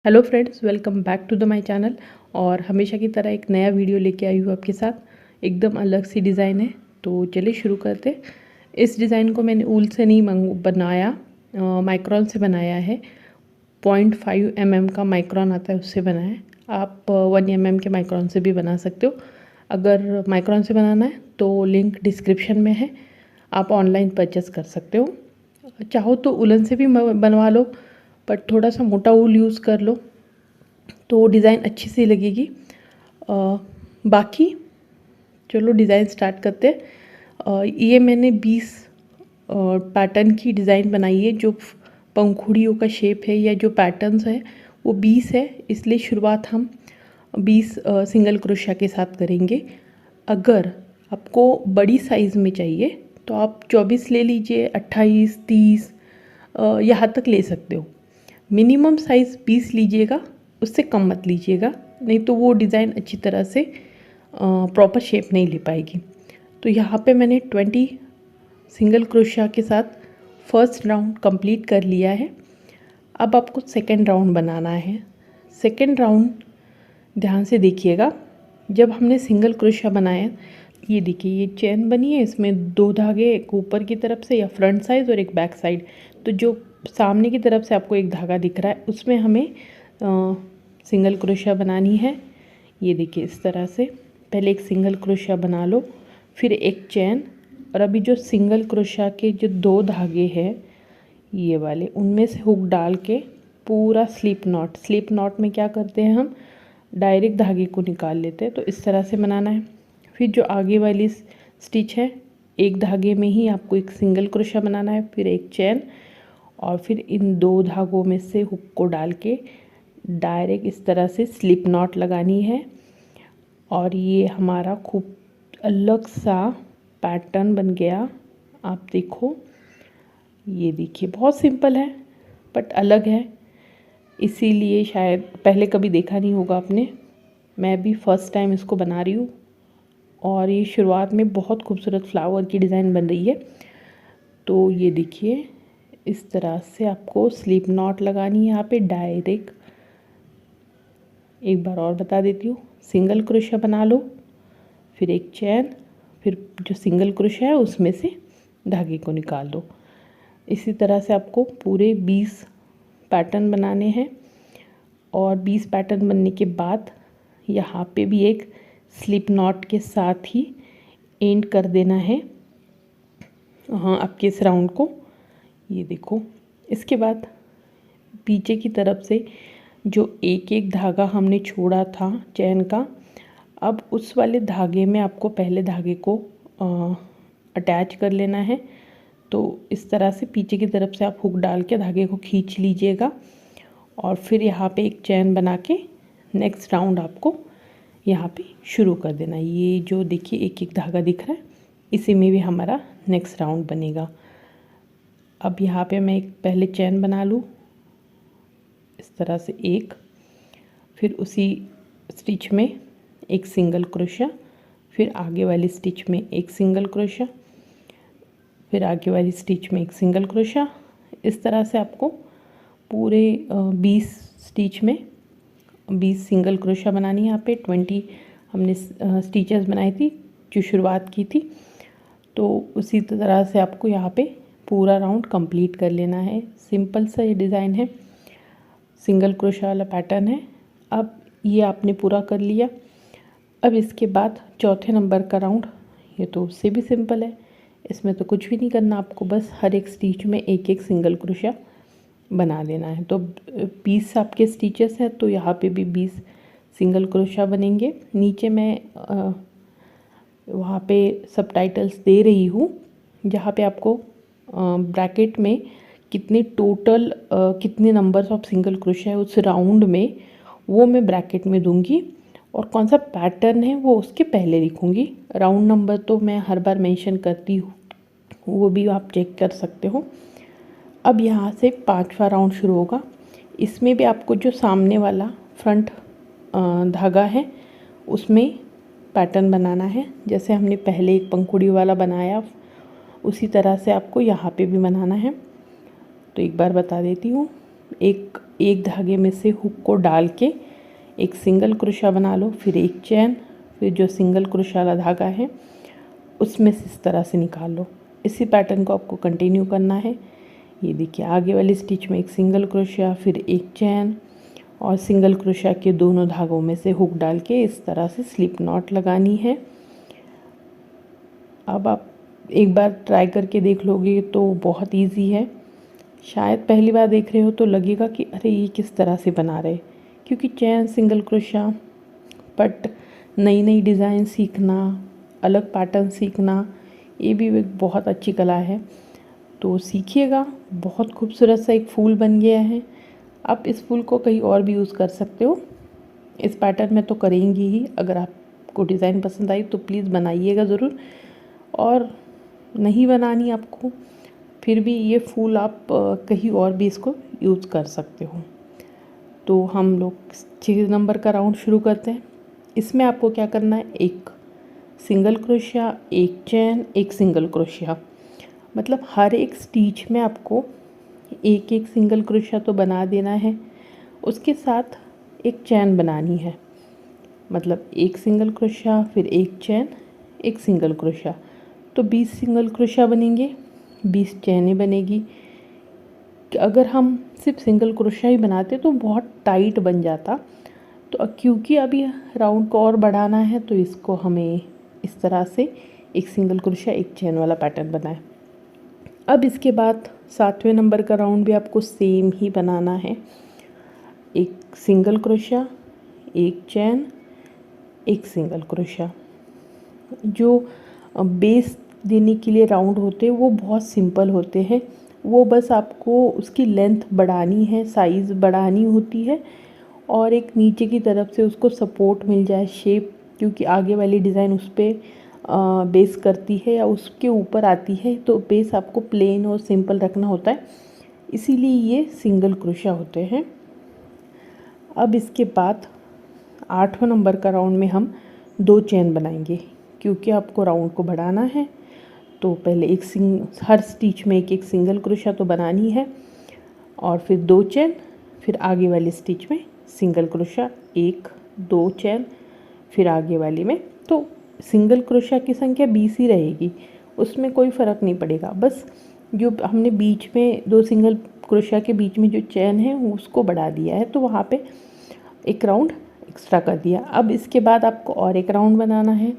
Hello friends, welcome back to the my channel. और हमेशा की तरह एक नया वीडियो लेके आई हूँ आपके साथ। एकदम अलग सी डिज़ाइन है, तो चलिए शुरू करते हैं। इस डिज़ाइन को मैंने ऊल से नहीं बनाया, माइक्रॉन से बनाया है। 0.5 mm का माइक्रॉन आता है, उससे बनाया है। आप 1 mm के माइक्रॉन से भी बना सकते हो। अगर माइक्रॉन से बनाना है तो लिंक डिस्क्रिप्शन में है, आप ऑनलाइन परचेस कर सकते हो। चाहो तो उलन से भी बनवा लो, पर थोड़ा सा मोटा ऊल यूज़ कर लो तो डिज़ाइन अच्छी सी लगेगी। बाकी चलो डिज़ाइन स्टार्ट करते हैं। ये मैंने 20 पैटर्न की डिज़ाइन बनाई है। जो पंखुड़ियों का शेप है या जो पैटर्न्स है वो 20 है, इसलिए शुरुआत हम 20 सिंगल क्रोशिया के साथ करेंगे। अगर आपको बड़ी साइज़ में चाहिए तो आप 24 ले लीजिए, 28, 30 यहाँ तक ले सकते हो। मिनिमम साइज़ 20 लीजिएगा, उससे कम मत लीजिएगा, नहीं तो वो डिज़ाइन अच्छी तरह से प्रॉपर शेप नहीं ले पाएगी। तो यहाँ पे मैंने 20 सिंगल क्रोशिया के साथ फर्स्ट राउंड कंप्लीट कर लिया है। अब आपको सेकंड राउंड बनाना है। सेकंड राउंड ध्यान से देखिएगा। जब हमने सिंगल क्रोशिया बनाया, ये देखिए ये चेन बनी है, इसमें 2 धागे, एक ऊपर की तरफ से या फ्रंट साइड और एक बैक साइड। तो जो सामने की तरफ से आपको एक धागा दिख रहा है, उसमें हमें सिंगल क्रोशिया बनानी है। ये देखिए इस तरह से पहले एक सिंगल क्रोशिया बना लो, फिर एक चेन, और अभी जो सिंगल क्रोशिया के जो 2 धागे हैं ये वाले, उनमें से हुक डाल के पूरा स्लिप नॉट में क्या करते हैं, हम डायरेक्ट धागे को निकाल लेते हैं। तो इस तरह से बनाना है। फिर जो आगे वाली स्टिच है, एक धागे में ही आपको एक सिंगल क्रोशिया बनाना है, फिर एक चेन, और फिर इन 2 धागों में से हुक को डाल के डायरेक्ट इस तरह से स्लिप नॉट लगानी है। और ये हमारा खूब अलग सा पैटर्न बन गया। आप देखो, ये देखिए बहुत सिंपल है बट अलग है, इसीलिए शायद पहले कभी देखा नहीं होगा आपने। मैं भी फर्स्ट टाइम इसको बना रही हूँ। और ये शुरुआत में बहुत खूबसूरत फ्लावर की डिज़ाइन बन रही है। तो ये देखिए इस तरह से आपको स्लिप नॉट लगानी है यहाँ पे डायरेक्ट। एक बार और बता देती हूँ, सिंगल क्रोशिया बना लो, फिर एक चेन, फिर जो सिंगल क्रोशिया है उसमें से धागे को निकाल दो। इसी तरह से आपको पूरे 20 पैटर्न बनाने हैं। और 20 पैटर्न बनने के बाद यहाँ पे भी एक स्लिप नॉट के साथ ही एंड कर देना है आपके इस राउंड को। ये देखो, इसके बाद पीछे की तरफ से जो एक एक धागा हमने छोड़ा था चैन का, अब उस वाले धागे में आपको पहले धागे को अटैच कर लेना है। तो इस तरह से पीछे की तरफ से आप हुक डाल के धागे को खींच लीजिएगा, और फिर यहाँ पे एक चैन बना के नेक्स्ट राउंड आपको यहाँ पे शुरू कर देना। ये जो देखिए एक एक धागा दिख रहा है, इसी में भी हमारा नेक्स्ट राउंड बनेगा। अब यहाँ पे मैं एक पहले चैन बना लूँ इस तरह से एक, फिर उसी स्टिच में एक सिंगल क्रोशिया, फिर आगे वाली स्टिच में एक सिंगल क्रोशिया, फिर आगे वाली स्टिच में एक सिंगल क्रोशिया। इस तरह से आपको पूरे 20 स्टिच में 20 सिंगल क्रोशिया बनानी है। यहाँ पे 20 हमने स्टिचेस बनाई थी जो शुरुआत की थी। तो उसी तरह से आपको यहाँ पे पूरा राउंड कंप्लीट कर लेना है। सिंपल सा ये डिज़ाइन है, सिंगल क्रोशिया वाला पैटर्न है। अब ये आपने पूरा कर लिया। अब इसके बाद चौथे नंबर का राउंड, ये तो उससे भी सिंपल है, इसमें तो कुछ भी नहीं करना आपको, बस हर एक स्टिच में एक एक सिंगल क्रोशिया बना देना है। तो 20 आपके स्टिचेस हैं, तो यहाँ पे भी 20 सिंगल क्रोशिया बनेंगे। नीचे मैं वहाँ पे सबटाइटल्स दे रही हूँ, जहाँ पे आपको ब्रैकेट में कितने टोटल कितने नंबर्स ऑफ सिंगल क्रोशिया है उस राउंड में, वो मैं ब्रैकेट में दूंगी, और कौन सा पैटर्न है वो उसके पहले लिखूंगी। राउंड नंबर तो मैं हर बार मेंशन करती हूँ, वो भी आप चेक कर सकते हो। अब यहाँ से 5वां राउंड शुरू होगा। इसमें भी आपको जो सामने वाला फ्रंट धागा है उसमें पैटर्न बनाना है। जैसे हमने पहले एक पंखुड़ी वाला बनाया, उसी तरह से आपको यहाँ पे भी बनाना है। तो एक बार बता देती हूँ, एक धागे में से हुक को डाल के एक सिंगल क्रोशा बना लो, फिर एक चैन, फिर जो सिंगल क्रोशा वाला धागा है उसमें से इस तरह से निकाल लो। इसी पैटर्न को आपको कंटिन्यू करना है। ये देखिए आगे वाली स्टिच में एक सिंगल क्रोशा, फिर एक चैन और सिंगल क्रोशा के दोनों धागों में से हुक डाल के इस तरह से स्लिप नॉट लगानी है। अब आप एक बार ट्राई करके देख लोगे तो बहुत इजी है। शायद पहली बार देख रहे हो तो लगेगा कि अरे ये किस तरह से बना रहे, क्योंकि चैन सिंगल क्रोशा, बट नई नई डिज़ाइन सीखना, अलग पैटर्न सीखना, ये भी एक बहुत अच्छी कला है। तो सीखिएगा। बहुत खूबसूरत सा एक फूल बन गया है। आप इस फूल को कहीं और भी यूज़ कर सकते हो, इस पैटर्न में तो करेंगी ही। अगर आपको डिज़ाइन पसंद आई तो प्लीज़ बनाइएगा ज़रूर, और नहीं बनानी आपको फिर भी ये फूल आप कहीं और भी इसको यूज़ कर सकते हो। तो हम लोग 6 नंबर का राउंड शुरू करते हैं। इसमें आपको क्या करना है, एक सिंगल क्रोशिया, एक चैन, एक सिंगल क्रोशिया, मतलब हर एक स्टिच में आपको एक एक सिंगल क्रोशिया तो बना देना है, उसके साथ एक चैन बनानी है। मतलब एक सिंगल क्रोशिया, फिर एक चैन, एक सिंगल क्रोशिया, तो 20 सिंगल क्रोशिया बनेंगे, 20 चैनें बनेगी। अगर हम सिर्फ सिंगल क्रोशिया ही बनाते तो बहुत टाइट बन जाता। तो क्योंकि अभी राउंड को और बढ़ाना है तो इसको हमें इस तरह से एक सिंगल क्रोशिया एक चैन वाला पैटर्न बनाए। अब इसके बाद 7वें नंबर का राउंड भी आपको सेम ही बनाना है। एक सिंगल क्रोशिया, एक चैन, एक सिंगल क्रोशिया। जो बेस देने के लिए राउंड होते हैं वो बहुत सिंपल होते हैं, वो बस आपको उसकी लेंथ बढ़ानी है, साइज़ बढ़ानी होती है, और एक नीचे की तरफ से उसको सपोर्ट मिल जाए, शेप, क्योंकि आगे वाली डिज़ाइन उस पर बेस करती है या उसके ऊपर आती है, तो बेस आपको प्लेन और सिंपल रखना होता है, इसीलिए ये सिंगल क्रोशिया होते हैं। अब इसके बाद 8वें नंबर का राउंड में हम 2 चैन बनाएंगे, क्योंकि आपको राउंड को बढ़ाना है। तो पहले हर स्टिच में एक एक सिंगल क्रोशिया तो बनानी है, और फिर 2 चैन, फिर आगे वाली स्टिच में सिंगल क्रोशिया, 1 2 चैन, फिर आगे वाली में। तो सिंगल क्रोशिया की संख्या 20 ही रहेगी, उसमें कोई फ़र्क नहीं पड़ेगा। बस जो हमने बीच में 2 सिंगल क्रोशिया के बीच में जो चैन है उसको बढ़ा दिया है, तो वहाँ पे एक राउंड एक्स्ट्रा कर दिया। अब इसके बाद आपको और एक राउंड बनाना है,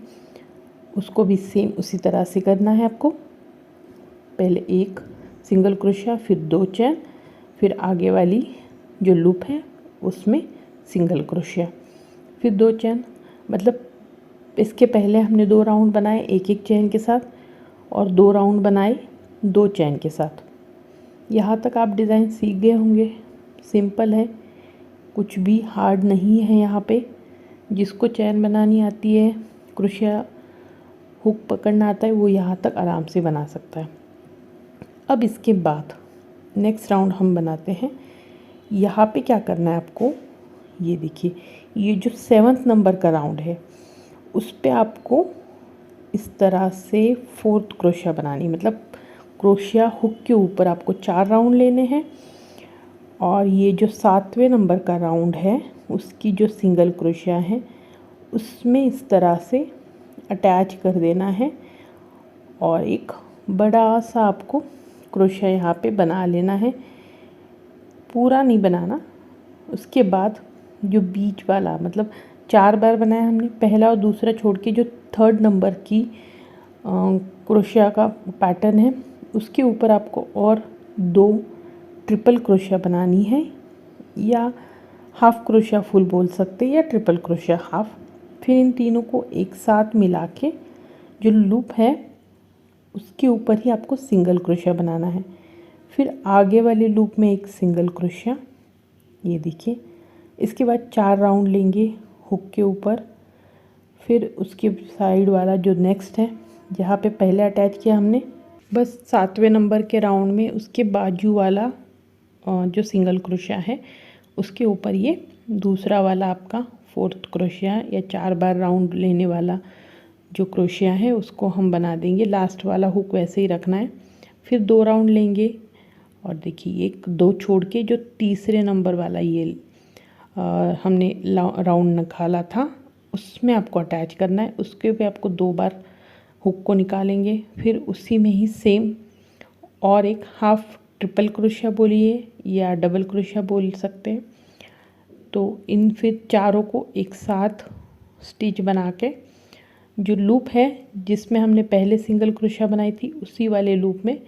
उसको भी सेम उसी तरह से करना है आपको। पहले एक सिंगल क्रोशिया, फिर 2 चैन, फिर आगे वाली जो लूप है उसमें सिंगल क्रोशिया, फिर 2 चैन। मतलब इसके पहले हमने 2 राउंड बनाए एक एक चैन के साथ, और 2 राउंड बनाए 2 चैन के साथ। यहाँ तक आप डिज़ाइन सीख गए होंगे। सिंपल है, कुछ भी हार्ड नहीं है यहाँ पे। जिसको चैन बनानी आती है, क्रोशिया हुक पकड़ना आता है, वो यहाँ तक आराम से बना सकता है। अब इसके बाद नेक्स्ट राउंड हम बनाते हैं। यहाँ पे क्या करना है आपको, ये देखिए, ये जो 7th नंबर का राउंड है उस पे आपको इस तरह से 4th क्रोशिया बनानी, मतलब क्रोशिया हुक के ऊपर आपको 4 राउंड लेने हैं, और ये जो 7वें नंबर का राउंड है उसकी जो सिंगल क्रोशिया है उसमें इस तरह से अटैच कर देना है, और एक बड़ा सा आपको क्रोशिया यहाँ पे बना लेना है, पूरा नहीं बनाना। उसके बाद जो बीच वाला, मतलब 4 बार बनाया हमने, पहला और दूसरा छोड़ के जो 3rd नंबर की क्रोशिया का पैटर्न है उसके ऊपर आपको और 2 ट्रिपल क्रोशिया बनानी है, या हाफ क्रोशिया फुल बोल सकते हैं, या ट्रिपल क्रोशिया हाफ। फिर इन तीनों को एक साथ मिला के जो लूप है उसके ऊपर ही आपको सिंगल क्रोशिया बनाना है। फिर आगे वाले लूप में एक सिंगल क्रोशिया, ये देखिए। इसके बाद 4 राउंड लेंगे हुक के ऊपर। फिर उसके साइड वाला जो नेक्स्ट है जहाँ पे पहले अटैच किया हमने, बस 7वें नंबर के राउंड में उसके बाजू वाला जो सिंगल क्रोशिया है उसके ऊपर ये दूसरा वाला आपका 4th क्रोशिया, या 4 बार राउंड लेने वाला जो क्रोशिया है उसको हम बना देंगे। लास्ट वाला हुक वैसे ही रखना है। फिर 2 राउंड लेंगे और देखिए एक दो छोड़ के जो तीसरे नंबर वाला ये हमने राउंड निकाला था उसमें आपको अटैच करना है। उसके पे आपको 2 बार हुक को निकालेंगे, फिर उसी में ही सेम और एक हाफ ट्रिपल क्रोशिया बोलिए या डबल क्रोशिया बोल सकते हैं। तो इन फिर चारों को एक साथ स्टिच बना के जो लूप है जिसमें हमने पहले सिंगल क्रोशिया बनाई थी उसी वाले लूप में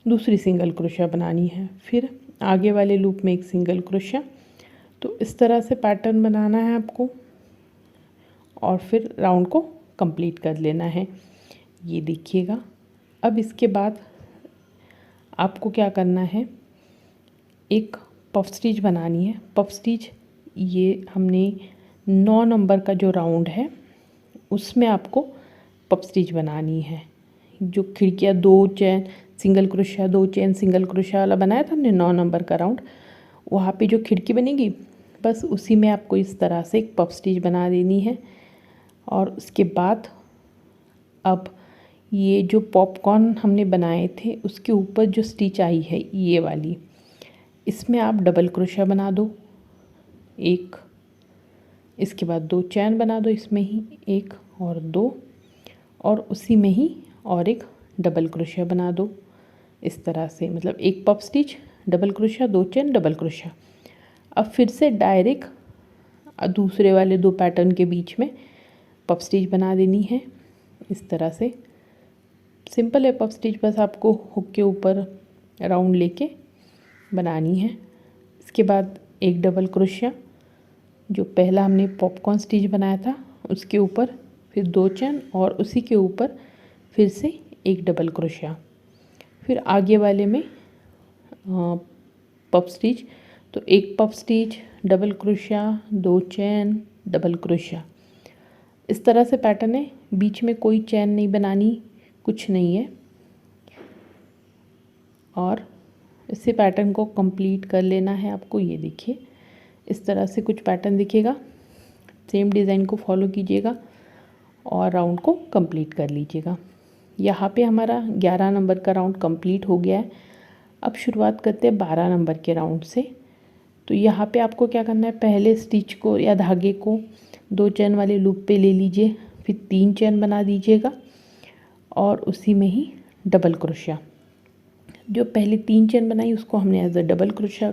दूसरी सिंगल क्रोशिया बनानी है, फिर आगे वाले लूप में एक सिंगल क्रोशिया। तो इस तरह से पैटर्न बनाना है आपको और फिर राउंड को कंप्लीट कर लेना है। ये देखिएगा। अब इसके बाद आपको क्या करना है, एक पफ स्टिच बनानी है। पफ स्टिच ये हमने 9 नंबर का जो राउंड है उसमें आपको पफ स्टिच बनानी है। जो खिड़कियाँ 2 चैन सिंगल क्रोशिया 2 चैन सिंगल क्रोशिया वाला बनाया था हमने 9 नंबर का राउंड, वहाँ पे जो खिड़की बनेगी बस उसी में आपको इस तरह से एक पफ स्टिच बना देनी है। और उसके बाद अब ये जो पॉपकॉर्न हमने बनाए थे उसके ऊपर जो स्टिच आई है ये वाली, इसमें आप डबल क्रोशिया बना दो एक, इसके बाद 2 चैन बना दो इसमें ही 1 और 2, और उसी में ही और एक डबल क्रोशिया बना दो इस तरह से, मतलब एक पफ स्टिच डबल क्रोशिया 2 चैन डबल क्रोशिया। अब फिर से डायरेक्ट दूसरे वाले 2 पैटर्न के बीच में पफ स्टिच बना देनी है इस तरह से। सिंपल है पफ स्टिच, बस आपको हुक के ऊपर राउंड लेके बनानी है। इसके बाद एक डबल क्रोशिया जो पहला हमने पॉपकॉर्न स्टिच बनाया था उसके ऊपर, फिर 2 चैन और उसी के ऊपर फिर से एक डबल क्रोशिया, फिर आगे वाले में पफ स्टिच। तो एक पफ स्टिच डबल क्रोशिया 2 चैन डबल क्रोशिया, इस तरह से पैटर्न है। बीच में कोई चैन नहीं बनानी, कुछ नहीं है। और इसी पैटर्न को कंप्लीट कर लेना है आपको। ये देखिए इस तरह से कुछ पैटर्न दिखेगा। सेम डिज़ाइन को फॉलो कीजिएगा और राउंड को कंप्लीट कर लीजिएगा। यहाँ पे हमारा 11 नंबर का राउंड कंप्लीट हो गया है। अब शुरुआत करते हैं 12 नंबर के राउंड से। तो यहाँ पे आपको क्या करना है, पहले स्टिच को या धागे को 2 चैन वाले लूप पे ले लीजिए, फिर 3 चैन बना दीजिएगा और उसी में ही डबल क्रोशिया। जो पहले 3 चैन बनाई उसको हमने एज अ डबल क्रोशिया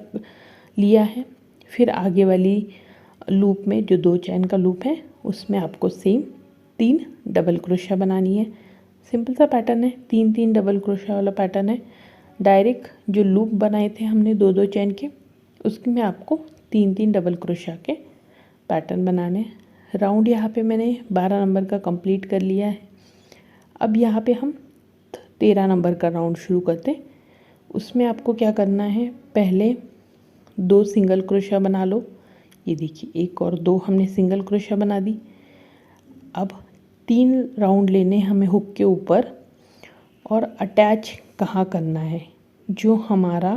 लिया है। फिर आगे वाली लूप में जो 2 चैन का लूप है उसमें आपको सेम 3 डबल क्रोशिया बनानी है। सिंपल सा पैटर्न है, 3-3 डबल क्रोशिया वाला पैटर्न है। डायरेक्ट जो लूप बनाए थे हमने 2-2 चैन के उसमें आपको 3-3 डबल क्रोशिया के पैटर्न बनाने हैं। राउंड यहाँ पे मैंने 12 नंबर का कंप्लीट कर लिया है। अब यहाँ पे हम 13 नंबर का राउंड शुरू करते हैं। उसमें आपको क्या करना है, पहले 2 सिंगल क्रोशिया बना लो। ये देखिए 1 और 2 हमने सिंगल क्रोशिया बना दी। अब 3 राउंड लेने हमें हुक के ऊपर और अटैच कहाँ करना है, जो हमारा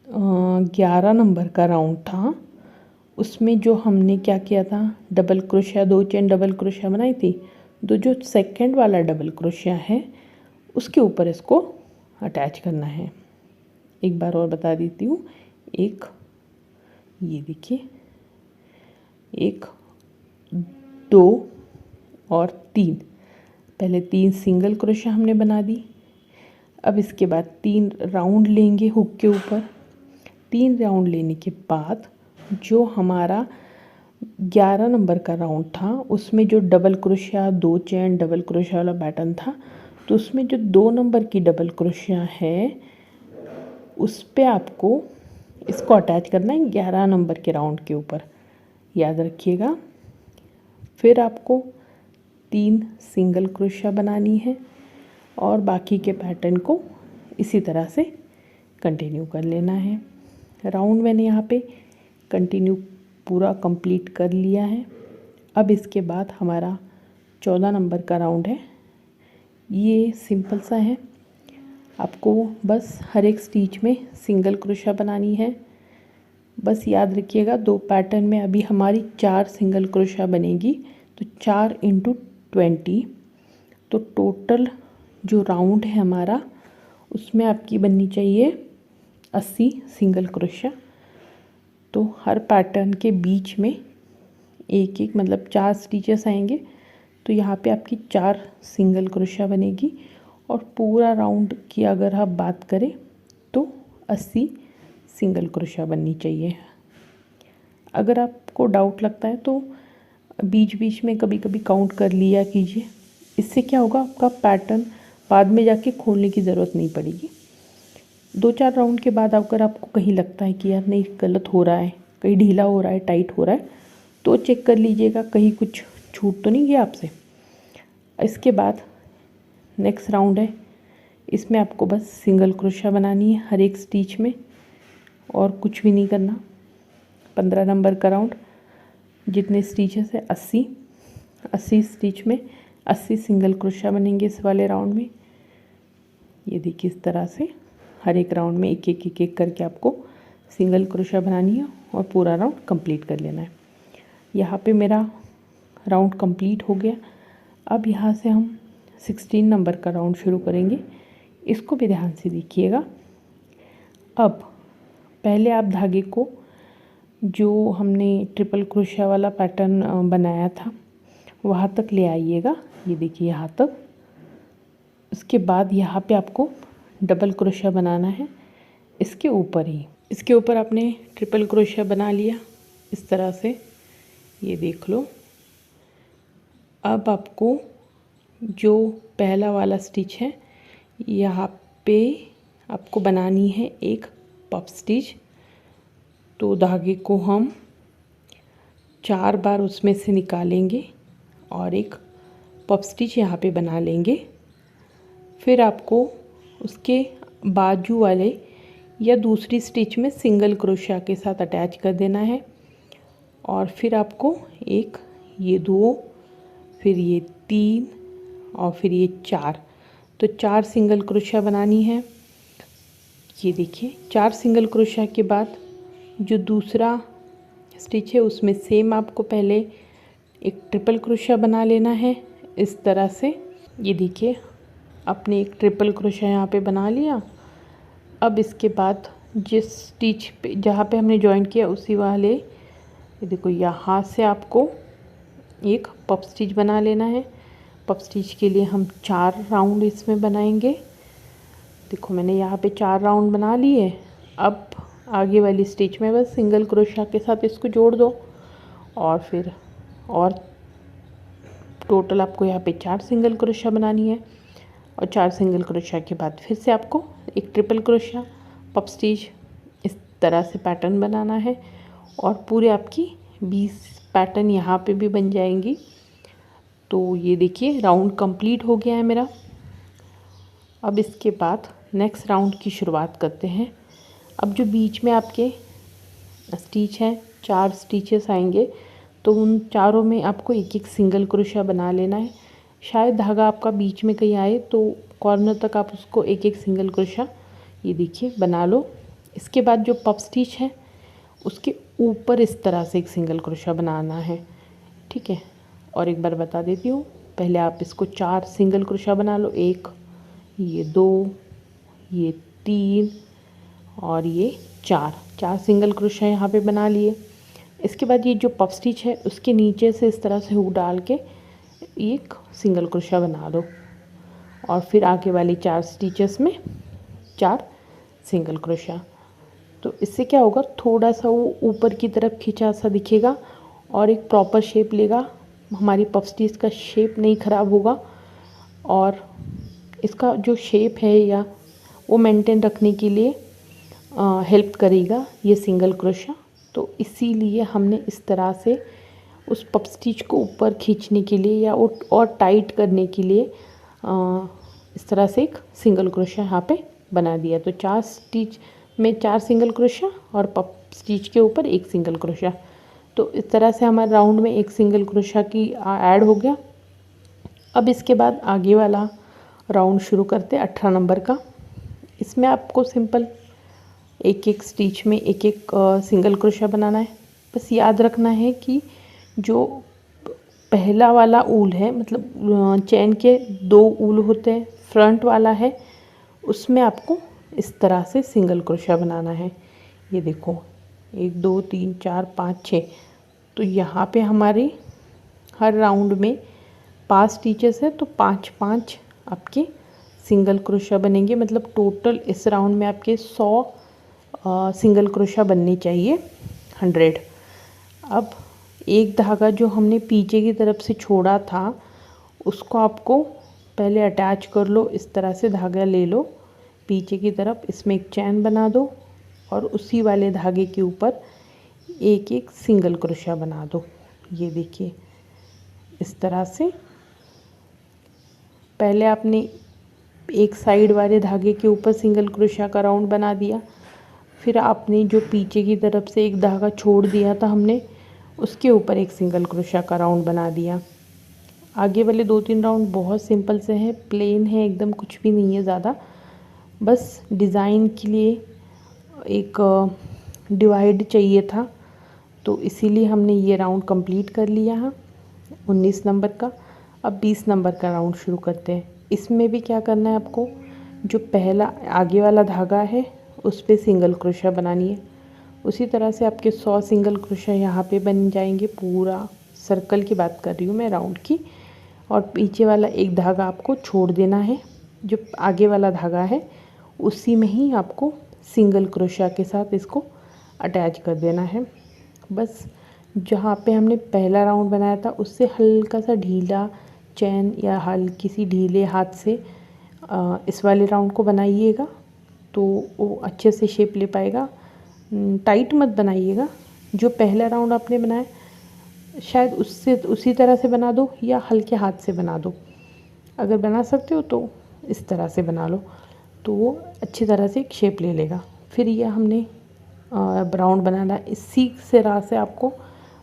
11 नंबर का राउंड था उसमें जो हमने क्या किया था, डबल क्रोशिया 2 चैन डबल क्रोशिया बनाई थी। तो जो सेकंड वाला डबल क्रोशिया है उसके ऊपर इसको अटैच करना है। एक बार और बता देती हूँ, एक ये देखिए 1 2 और 3, पहले 3 सिंगल क्रोशिया हमने बना दी। अब इसके बाद 3 राउंड लेंगे हुक के ऊपर। 3 राउंड लेने के बाद जो हमारा 11 नंबर का राउंड था उसमें जो डबल क्रोशिया 2 चैन डबल क्रोशिया वाला पैटर्न था, तो उसमें जो 2 नंबर की डबल क्रोशिया है उस पे आपको इसको अटैच करना है 11 नंबर के राउंड के ऊपर, याद रखिएगा। फिर आपको 3 सिंगल क्रोशिया बनानी है और बाकी के पैटर्न को इसी तरह से कंटिन्यू कर लेना है। राउंड मैंने यहाँ पे कंटिन्यू पूरा कंप्लीट कर लिया है। अब इसके बाद हमारा 14 नंबर का राउंड है। ये सिंपल सा है, आपको बस हर एक स्टिच में सिंगल क्रोशिया बनानी है। बस याद रखिएगा 2 पैटर्न में अभी हमारी 4 सिंगल क्रोशिया बनेगी, तो 4 × 20, तो टोटल जो राउंड है हमारा उसमें आपकी बननी चाहिए 80 सिंगल क्रोशिया। तो हर पैटर्न के बीच में एक एक मतलब 4 स्टिचेस आएंगे। तो यहाँ पे आपकी 4 सिंगल क्रोशिया बनेगी और पूरा राउंड की अगर आप बात करें तो 80 सिंगल क्रोशिया बननी चाहिए। अगर आपको डाउट लगता है तो बीच बीच में कभी कभी काउंट कर लिया कीजिए। इससे क्या होगा, आपका पैटर्न बाद में जाके खोलने की ज़रूरत नहीं पड़ेगी। 2-4 राउंड के बाद अगर आपको कहीं लगता है कि यार नहीं गलत हो रहा है, कहीं ढीला हो रहा है, टाइट हो रहा है, तो चेक कर लीजिएगा कहीं कुछ छूट तो नहीं गया आपसे। इसके बाद नेक्स्ट राउंड है, इसमें आपको बस सिंगल क्रोशिया बनानी है हर एक स्टिच में और कुछ भी नहीं करना। 15 नंबर का राउंड, जितने स्टिचेस है 80 स्टिच में 80 सिंगल क्रोशिया बनेंगे इस वाले राउंड में। ये देखिए इस तरह से हर एक राउंड में एक एक करके आपको सिंगल क्रोशिया बनानी है और पूरा राउंड कंप्लीट कर लेना है। यहाँ पे मेरा राउंड कंप्लीट हो गया। अब यहाँ से हम 16 नंबर का राउंड शुरू करेंगे। इसको भी ध्यान से देखिएगा। अब पहले आप धागे को, जो हमने ट्रिपल क्रोशिया वाला पैटर्न बनाया था, वहाँ तक ले आइएगा। ये देखिए यहाँ तक। उसके बाद यहाँ पे आपको डबल क्रोशिया बनाना है इसके ऊपर ही। इसके ऊपर आपने ट्रिपल क्रोशिया बना लिया इस तरह से, ये देख लो। अब आपको जो पहला वाला स्टिच है यहाँ पे आपको बनानी है एक पफ स्टिच। तो धागे को हम 4 बार उसमें से निकालेंगे और एक पफ स्टिच यहाँ पे बना लेंगे। फिर आपको उसके बाजू वाले या दूसरी स्टिच में सिंगल क्रोशिया के साथ अटैच कर देना है और फिर आपको एक, ये 2, फिर ये 3 और फिर ये 4, तो 4 सिंगल क्रोशिया बनानी है। ये देखिए 4 सिंगल क्रोशिया के बाद जो दूसरा स्टिच है उसमें सेम आपको पहले एक ट्रिपल क्रोशिया बना लेना है इस तरह से। ये देखिए आपने एक ट्रिपल क्रोशिया यहाँ पे बना लिया। अब इसके बाद जिस स्टिच पे, जहाँ पे हमने जॉइन किया उसी वाले, ये देखो यहाँ से आपको एक पफ स्टिच बना लेना है। पफ स्टिच के लिए हम 4 राउंड इसमें बनाएंगे। देखो मैंने यहाँ पे 4 राउंड बना लिए। अब आगे वाली स्टिच में बस सिंगल क्रोशिया के साथ इसको जोड़ दो और फिर और टोटल आपको यहाँ पे 4 सिंगल क्रोशिया बनानी है। और 4 सिंगल क्रोशिया के बाद फिर से आपको एक ट्रिपल क्रोशिया, पफ स्टिच, इस तरह से पैटर्न बनाना है और पूरे आपकी 20 पैटर्न यहाँ पे भी बन जाएंगी। तो ये देखिए राउंड कंप्लीट हो गया है मेरा। अब इसके बाद नेक्स्ट राउंड की शुरुआत करते हैं। अब जो बीच में आपके स्टिच हैं, 4 स्टिचेस आएंगे, तो उन चारों में आपको एक एक सिंगल क्रोशिया बना लेना है। शायद धागा आपका बीच में कहीं आए तो कॉर्नर तक आप उसको एक एक सिंगल क्रोशिया, ये देखिए, बना लो। इसके बाद जो पफ स्टिच है उसके ऊपर इस तरह से एक सिंगल क्रोशिया बनाना है, ठीक है। और एक बार बता देती हूँ, पहले आप इसको 4 सिंगल क्रोशिया बना लो, 1, ये 2, ये 3 और ये 4 सिंगल क्रोशिया यहाँ पे बना लिए। इसके बाद ये जो पफ स्टिच है उसके नीचे से इस तरह से हुक डाल के एक सिंगल क्रोशिया बना दो और फिर आगे वाली 4 स्टिचेस में 4 सिंगल क्रोशिया। तो इससे क्या होगा, थोड़ा सा वो ऊपर की तरफ खिंचा सा दिखेगा और एक प्रॉपर शेप लेगा। हमारी पफ स्टिच का शेप नहीं ख़राब होगा और इसका जो शेप है या वो मेंटेन रखने के लिए हेल्प करेगा ये सिंगल क्रोशिया। तो इसीलिए हमने इस तरह से उस पफ स्टिच को ऊपर खींचने के लिए या और टाइट करने के लिए इस तरह से एक सिंगल क्रोशिया यहाँ पे बना दिया। तो 4 स्टिच में 4 सिंगल क्रोशिया और पफ स्टिच के ऊपर एक सिंगल क्रोशिया। तो इस तरह से हमारे राउंड में एक सिंगल क्रोशिया की ऐड हो गया। अब इसके बाद आगे वाला राउंड शुरू करते हैं 18 नंबर का। इसमें आपको सिंपल एक एक स्टिच में एक एक सिंगल क्रोशिया बनाना है। बस याद रखना है कि जो पहला वाला ऊल है, मतलब चैन के 2 ऊल होते हैं, फ्रंट वाला है उसमें आपको इस तरह से सिंगल क्रोशिया बनाना है। ये देखो 1 2 3 4 5 6। तो यहाँ पे हमारी हर राउंड में 5 स्टिचेस है, तो 5 5 आपके सिंगल क्रोशिया बनेंगे। मतलब टोटल इस राउंड में आपके 100 सिंगल क्रोशिया बननी चाहिए, 100। अब एक धागा जो हमने पीछे की तरफ से छोड़ा था उसको आपको पहले अटैच कर लो। इस तरह से धागा ले लो पीछे की तरफ, इसमें एक चैन बना दो और उसी वाले धागे के ऊपर एक एक सिंगल क्रोशिया बना दो। ये देखिए इस तरह से पहले आपने एक साइड वाले धागे के ऊपर सिंगल क्रोशिया का राउंड बना दिया, फिर आपने जो पीछे की तरफ से एक धागा छोड़ दिया था हमने, उसके ऊपर एक सिंगल क्रोशिया का राउंड बना दिया। आगे वाले 2-3 राउंड बहुत सिंपल से हैं, प्लेन है एकदम, कुछ भी नहीं है ज़्यादा, बस डिज़ाइन के लिए एक डिवाइड चाहिए था, तो इसीलिए हमने ये राउंड कंप्लीट कर लिया है 19 नंबर का। अब 20 नंबर का राउंड शुरू करते हैं। इसमें भी क्या करना है आपको, जो पहला आगे वाला धागा है उस पे सिंगल क्रोशिया बनानी है। उसी तरह से आपके 100 सिंगल क्रोशिया यहाँ पे बन जाएंगे। पूरा सर्कल की बात कर रही हूँ मैं, राउंड की। और पीछे वाला एक धागा आपको छोड़ देना है, जो आगे वाला धागा है उसी में ही आपको सिंगल क्रोशिया के साथ इसको अटैच कर देना है। बस जहाँ पे हमने पहला राउंड बनाया था उससे हल्का सा ढीला चैन या हल्की सी ढीले हाथ से इस वाले राउंड को बनाइएगा, तो वो अच्छे से शेप ले पाएगा। टाइट मत बनाइएगा। जो पहला राउंड आपने बनाया शायद उससे उसी तरह से बना दो या हल्के हाथ से बना दो। अगर बना सकते हो तो इस तरह से बना लो, तो वो अच्छी तरह से एक शेप ले लेगा। फिर ये हमने राउंड बनाना है। इसी तरह से आपको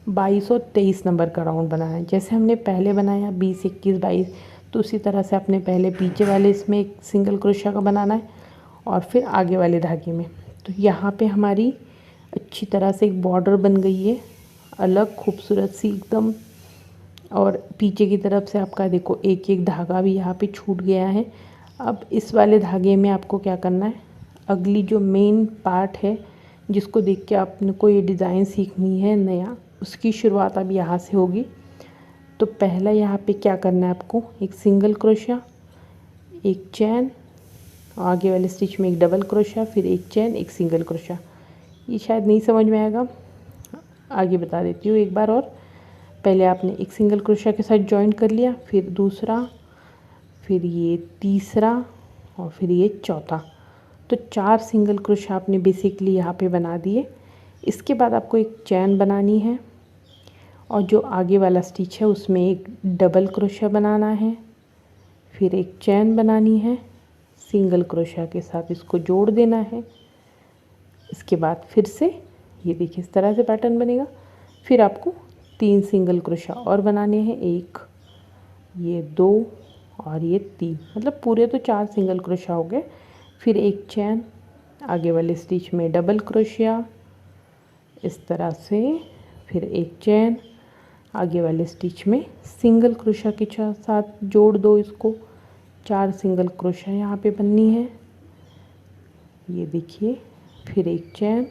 22 और 23 नंबर का राउंड बनाना है। जैसे हमने पहले बनाया 20 21 22, तो उसी तरह से आपने पहले पीछे वाले इसमें एक सिंगल क्रोशिया का बनाना है और फिर आगे वाले धागे में। तो यहाँ पे हमारी अच्छी तरह से एक बॉर्डर बन गई है, अलग खूबसूरत सी एकदम। और पीछे की तरफ से आपका देखो एक एक धागा भी यहाँ पे छूट गया है। अब इस वाले धागे में आपको क्या करना है, अगली जो मेन पार्ट है जिसको देख के आपने को ये डिज़ाइन सीखनी है नया, उसकी शुरुआत अब यहाँ से होगी। तो पहला यहाँ पे क्या करना है आपको, एक सिंगल क्रोशिया, एक चैन, आगे वाले स्टिच में एक डबल क्रोशिया, फिर एक चैन, एक सिंगल क्रोशिया। ये शायद नहीं समझ में आएगा, आगे बता देती हूँ एक बार और। पहले आपने एक सिंगल क्रोशिया के साथ जॉइन कर लिया, फिर दूसरा, फिर ये तीसरा और फिर ये चौथा। तो 4 सिंगल क्रोशिया आपने बेसिकली यहाँ पे बना दिए। इसके बाद आपको एक चैन बनानी है और जो आगे वाला स्टिच है उसमें एक डबल क्रोशिया बनाना है, फिर एक चैन बनानी है, सिंगल क्रोशिया के साथ इसको जोड़ देना है। इसके बाद फिर से ये देखिए इस तरह से पैटर्न बनेगा। फिर आपको 3 सिंगल क्रोशिया और बनाने हैं, एक, ये 2 और ये 3, मतलब पूरे तो 4 सिंगल क्रोशिया हो गए। फिर एक चैन, आगे वाले स्टिच में डबल क्रोशिया इस तरह से, फिर एक चैन, आगे वाले स्टिच में सिंगल क्रोशिया के साथ जोड़ दो इसको। 4 सिंगल क्रोशिया यहाँ पे बननी है, ये देखिए। फिर एक चैन,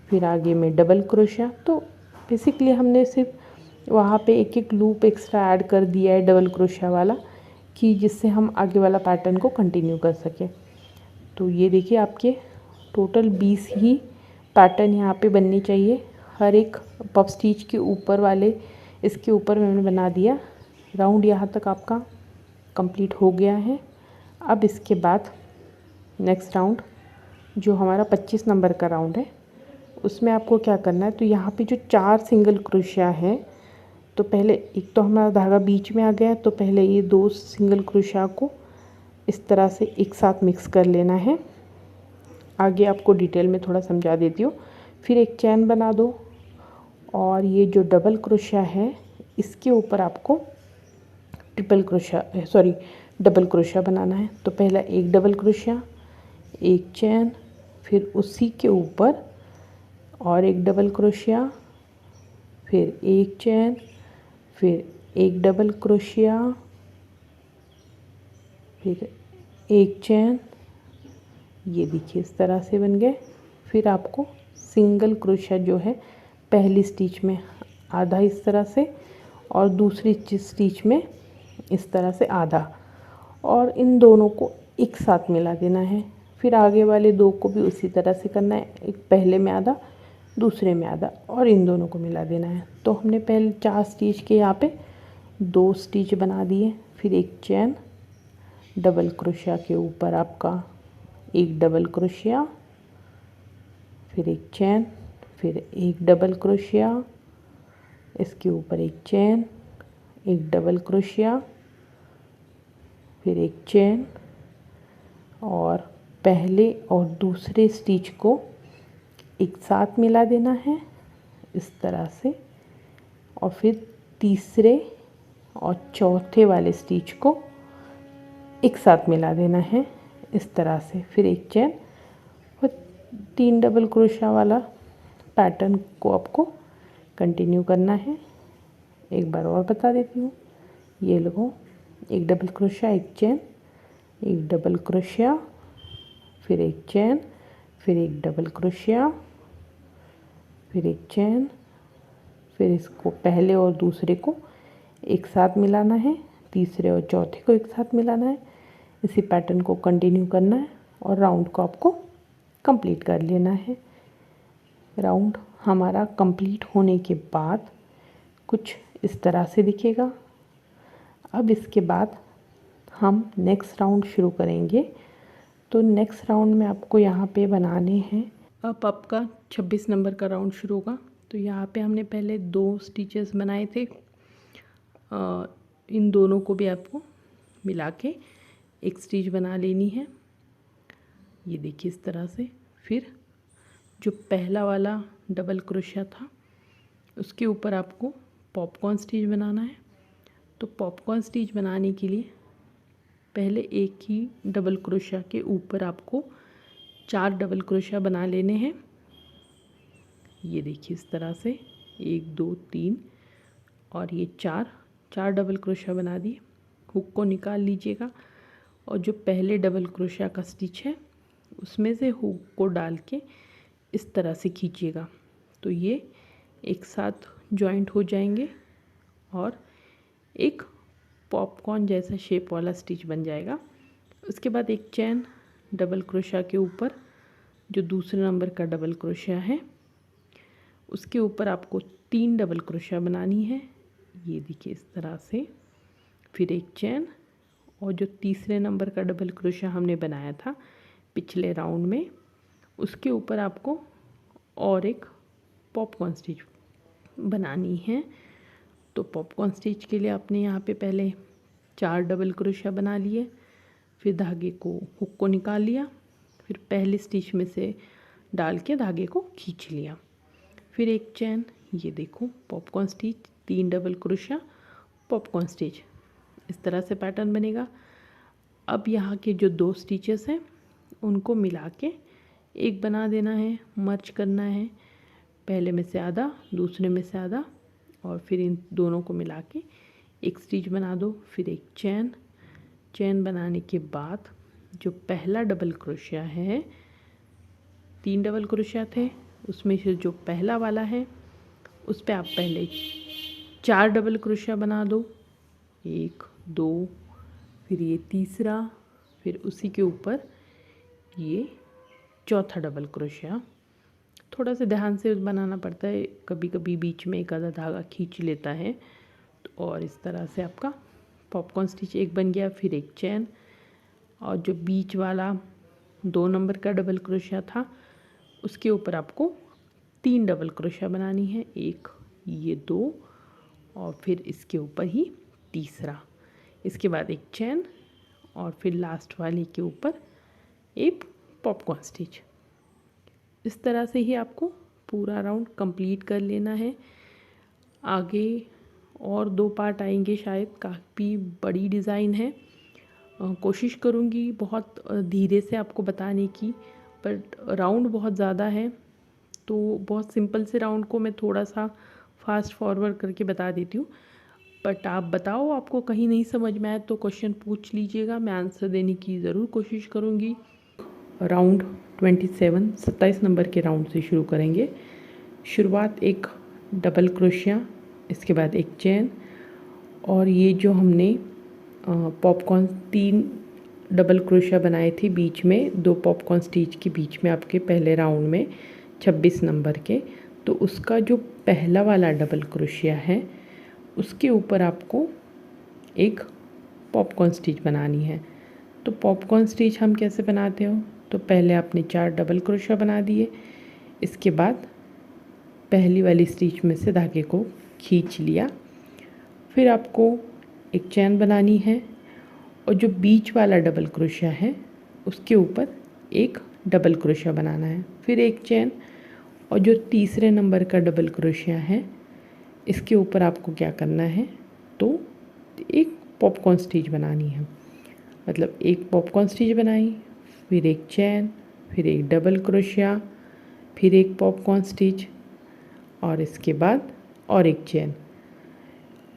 फिर आगे में डबल क्रोशिया। तो बेसिकली हमने सिर्फ वहाँ पे एक एक लूप एक्स्ट्रा ऐड कर दिया है डबल क्रोशिया वाला, कि जिससे हम आगे वाला पैटर्न को कंटिन्यू कर सकें। तो ये देखिए आपके टोटल 20 ही पैटर्न यहाँ पे बननी चाहिए। हर एक पफ स्टिच के ऊपर वाले, इसके ऊपर मैंने बना दिया। राउंड यहाँ तक आपका कंप्लीट हो गया है। अब इसके बाद नेक्स्ट राउंड जो हमारा 25 नंबर का राउंड है, उसमें आपको क्या करना है, तो यहाँ पे जो 4 सिंगल क्रोशिया है, तो पहले एक तो हमारा धागा बीच में आ गया है, तो पहले ये 2 सिंगल क्रोशिया को इस तरह से एक साथ मिक्स कर लेना है। आगे आपको डिटेल में थोड़ा समझा देती हूँ। फिर एक चैन बना दो और ये जो डबल क्रोशिया है इसके ऊपर आपको डबल क्रोशिया बनाना है। तो पहला एक डबल क्रोशिया, एक चैन, फिर उसी के ऊपर और एक डबल क्रोशिया, फिर एक चैन, फिर एक डबल क्रोशिया, फिर एक चैन, ये देखिए इस तरह से बन गए। फिर आपको सिंगल क्रोशिया जो है पहली स्टिच में आधा इस तरह से और दूसरी स्टिच में इस तरह से आधा, और इन दोनों को एक साथ मिला देना है। फिर आगे वाले दो को भी उसी तरह से करना है, एक पहले में आधा दूसरे में आधा और इन दोनों को मिला देना है। तो हमने पहले 4 स्टिच के यहाँ पे 2 स्टिच बना दिए। फिर एक चैन, डबल क्रोशिया के ऊपर आपका एक डबल क्रोशिया, फिर एक चैन, फिर एक डबल क्रोशिया, इसके ऊपर एक चैन, एक डबल क्रोशिया, फिर एक चैन, और पहले और दूसरे स्टिच को एक साथ मिला देना है इस तरह से, और फिर तीसरे और चौथे वाले स्टिच को एक साथ मिला देना है इस तरह से। फिर एक चैन और 3 डबल क्रोशिया वाला पैटर्न को आपको कंटिन्यू करना है। एक बार और बता देती हूँ, ये लो, एक डबल क्रोशिया, एक चैन, एक डबल क्रोशिया, फिर एक चैन, फिर एक डबल क्रोशिया, फिर एक चैन, फिर इसको पहले और दूसरे को एक साथ मिलाना है, तीसरे और चौथे को एक साथ मिलाना है। इसी पैटर्न को कंटिन्यू करना है और राउंड को आपको कंप्लीट कर लेना है। राउंड हमारा कंप्लीट होने के बाद कुछ इस तरह से दिखेगा। अब इसके बाद हम नेक्स्ट राउंड शुरू करेंगे। तो नेक्स्ट राउंड में आपको यहाँ पे बनाने हैं, अब आपका 26 नंबर का राउंड शुरू होगा। तो यहाँ पे हमने पहले 2 स्टिचेस बनाए थे, इन दोनों को भी आपको मिला के एक स्टिच बना लेनी है। ये देखिए इस तरह से। फिर जो पहला वाला डबल क्रोशिया था उसके ऊपर आपको पॉपकॉर्न स्टिच बनाना है। तो पॉपकॉर्न स्टिच बनाने के लिए पहले एक ही डबल क्रोशिया के ऊपर आपको 4 डबल क्रोशिया बना लेने हैं। ये देखिए इस तरह से 1 2 3 और ये 4 डबल क्रोशिया बना दिए। हुक को निकाल लीजिएगा और जो पहले डबल क्रोशिया का स्टिच है उसमें से हुक को डाल के इस तरह से खींचिएगा, तो ये एक साथ जॉइंट हो जाएंगे और एक पॉपकॉर्न जैसा शेप वाला स्टिच बन जाएगा। उसके बाद एक चैन, डबल क्रोशिया के ऊपर जो दूसरे नंबर का डबल क्रोशिया है उसके ऊपर आपको 3 डबल क्रोशिया बनानी है। ये देखिए इस तरह से। फिर एक चैन और जो तीसरे नंबर का डबल क्रोशिया हमने बनाया था पिछले राउंड में उसके ऊपर आपको और एक पॉपकॉर्न स्टिच बनानी है। तो पॉपकॉर्न स्टिच के लिए आपने यहाँ पे पहले 4 डबल क्रोशिया बना लिए, फिर धागे को हुक को निकाल लिया, फिर पहले स्टिच में से डाल के धागे को खींच लिया, फिर एक चैन, ये देखो popcorn stitch, 3 double crochet, popcorn stitch, इस तरह से पैटर्न बनेगा। अब यहाँ के जो 2 स्टिचेस हैं उनको मिला के एक बना देना है, मर्ज करना है, पहले में से आधा दूसरे में से आधा, और फिर इन दोनों को मिला के एक स्टिच बना दो। फिर एक चैन बनाने के बाद जो पहला डबल क्रोशिया है, 3 डबल क्रोशिया थे, उसमें से जो पहला वाला है उस पर आप पहले 4 डबल क्रोशिया बना दो, 1 2, फिर ये तीसरा, फिर उसी के ऊपर ये चौथा डबल क्रोशिया। थोड़ा सा ध्यान से बनाना पड़ता है, कभी कभी बीच में एक आधा धागा खींच लेता है। तो और इस तरह से आपका पॉपकॉर्न स्टिच एक बन गया। फिर एक चैन और जो बीच वाला 2 नंबर का डबल क्रोशिया था उसके ऊपर आपको 3 डबल क्रोशिया बनानी है, एक ये 2 और फिर इसके ऊपर ही तीसरा, इसके बाद एक चैन और फिर लास्ट वाले के ऊपर एक पॉपकॉर्न स्टिच। इस तरह से ही आपको पूरा राउंड कंप्लीट कर लेना है। आगे और 2 पार्ट आएंगे शायद, काफ़ी बड़ी डिज़ाइन है, कोशिश करूँगी बहुत धीरे से आपको बताने की, बट राउंड बहुत ज़्यादा है तो बहुत सिंपल से राउंड को मैं थोड़ा सा फास्ट फॉरवर्ड करके बता देती हूँ। बट आप बताओ, आपको कहीं नहीं समझ में आए तो क्वेश्चन पूछ लीजिएगा, मैं आंसर देने की ज़रूर कोशिश करूँगी। राउंड 27 नंबर के राउंड से शुरू करेंगे। शुरुआत एक डबल क्रोशिया, इसके बाद एक चेन, और ये जो हमने पॉपकॉर्न 3 डबल क्रोशिया बनाए थे बीच में, 2 पॉपकॉर्न स्टिच के बीच में आपके पहले राउंड में 26 नंबर के, तो उसका जो पहला वाला डबल क्रोशिया है उसके ऊपर आपको एक पॉपकॉर्न स्टिच बनानी है। तो पॉपकॉर्न स्टिच हम कैसे बनाते हो, तो पहले आपने 4 डबल क्रोशिया बना दिए, इसके बाद पहली वाली स्टिच में से धागे को खींच लिया, फिर आपको एक चैन बनानी है और जो बीच वाला डबल क्रोशिया है उसके ऊपर एक डबल क्रोशिया बनाना है, फिर एक चैन, और जो तीसरे नंबर का डबल क्रोशिया है इसके ऊपर आपको क्या करना है, तो एक पॉपकॉर्न स्टिच बनानी है। मतलब एक पॉपकॉर्न स्टिच बनाई, फिर एक चैन, फिर एक डबल क्रोशिया, फिर एक पॉपकॉर्न स्टिच, और इसके बाद और एक चैन,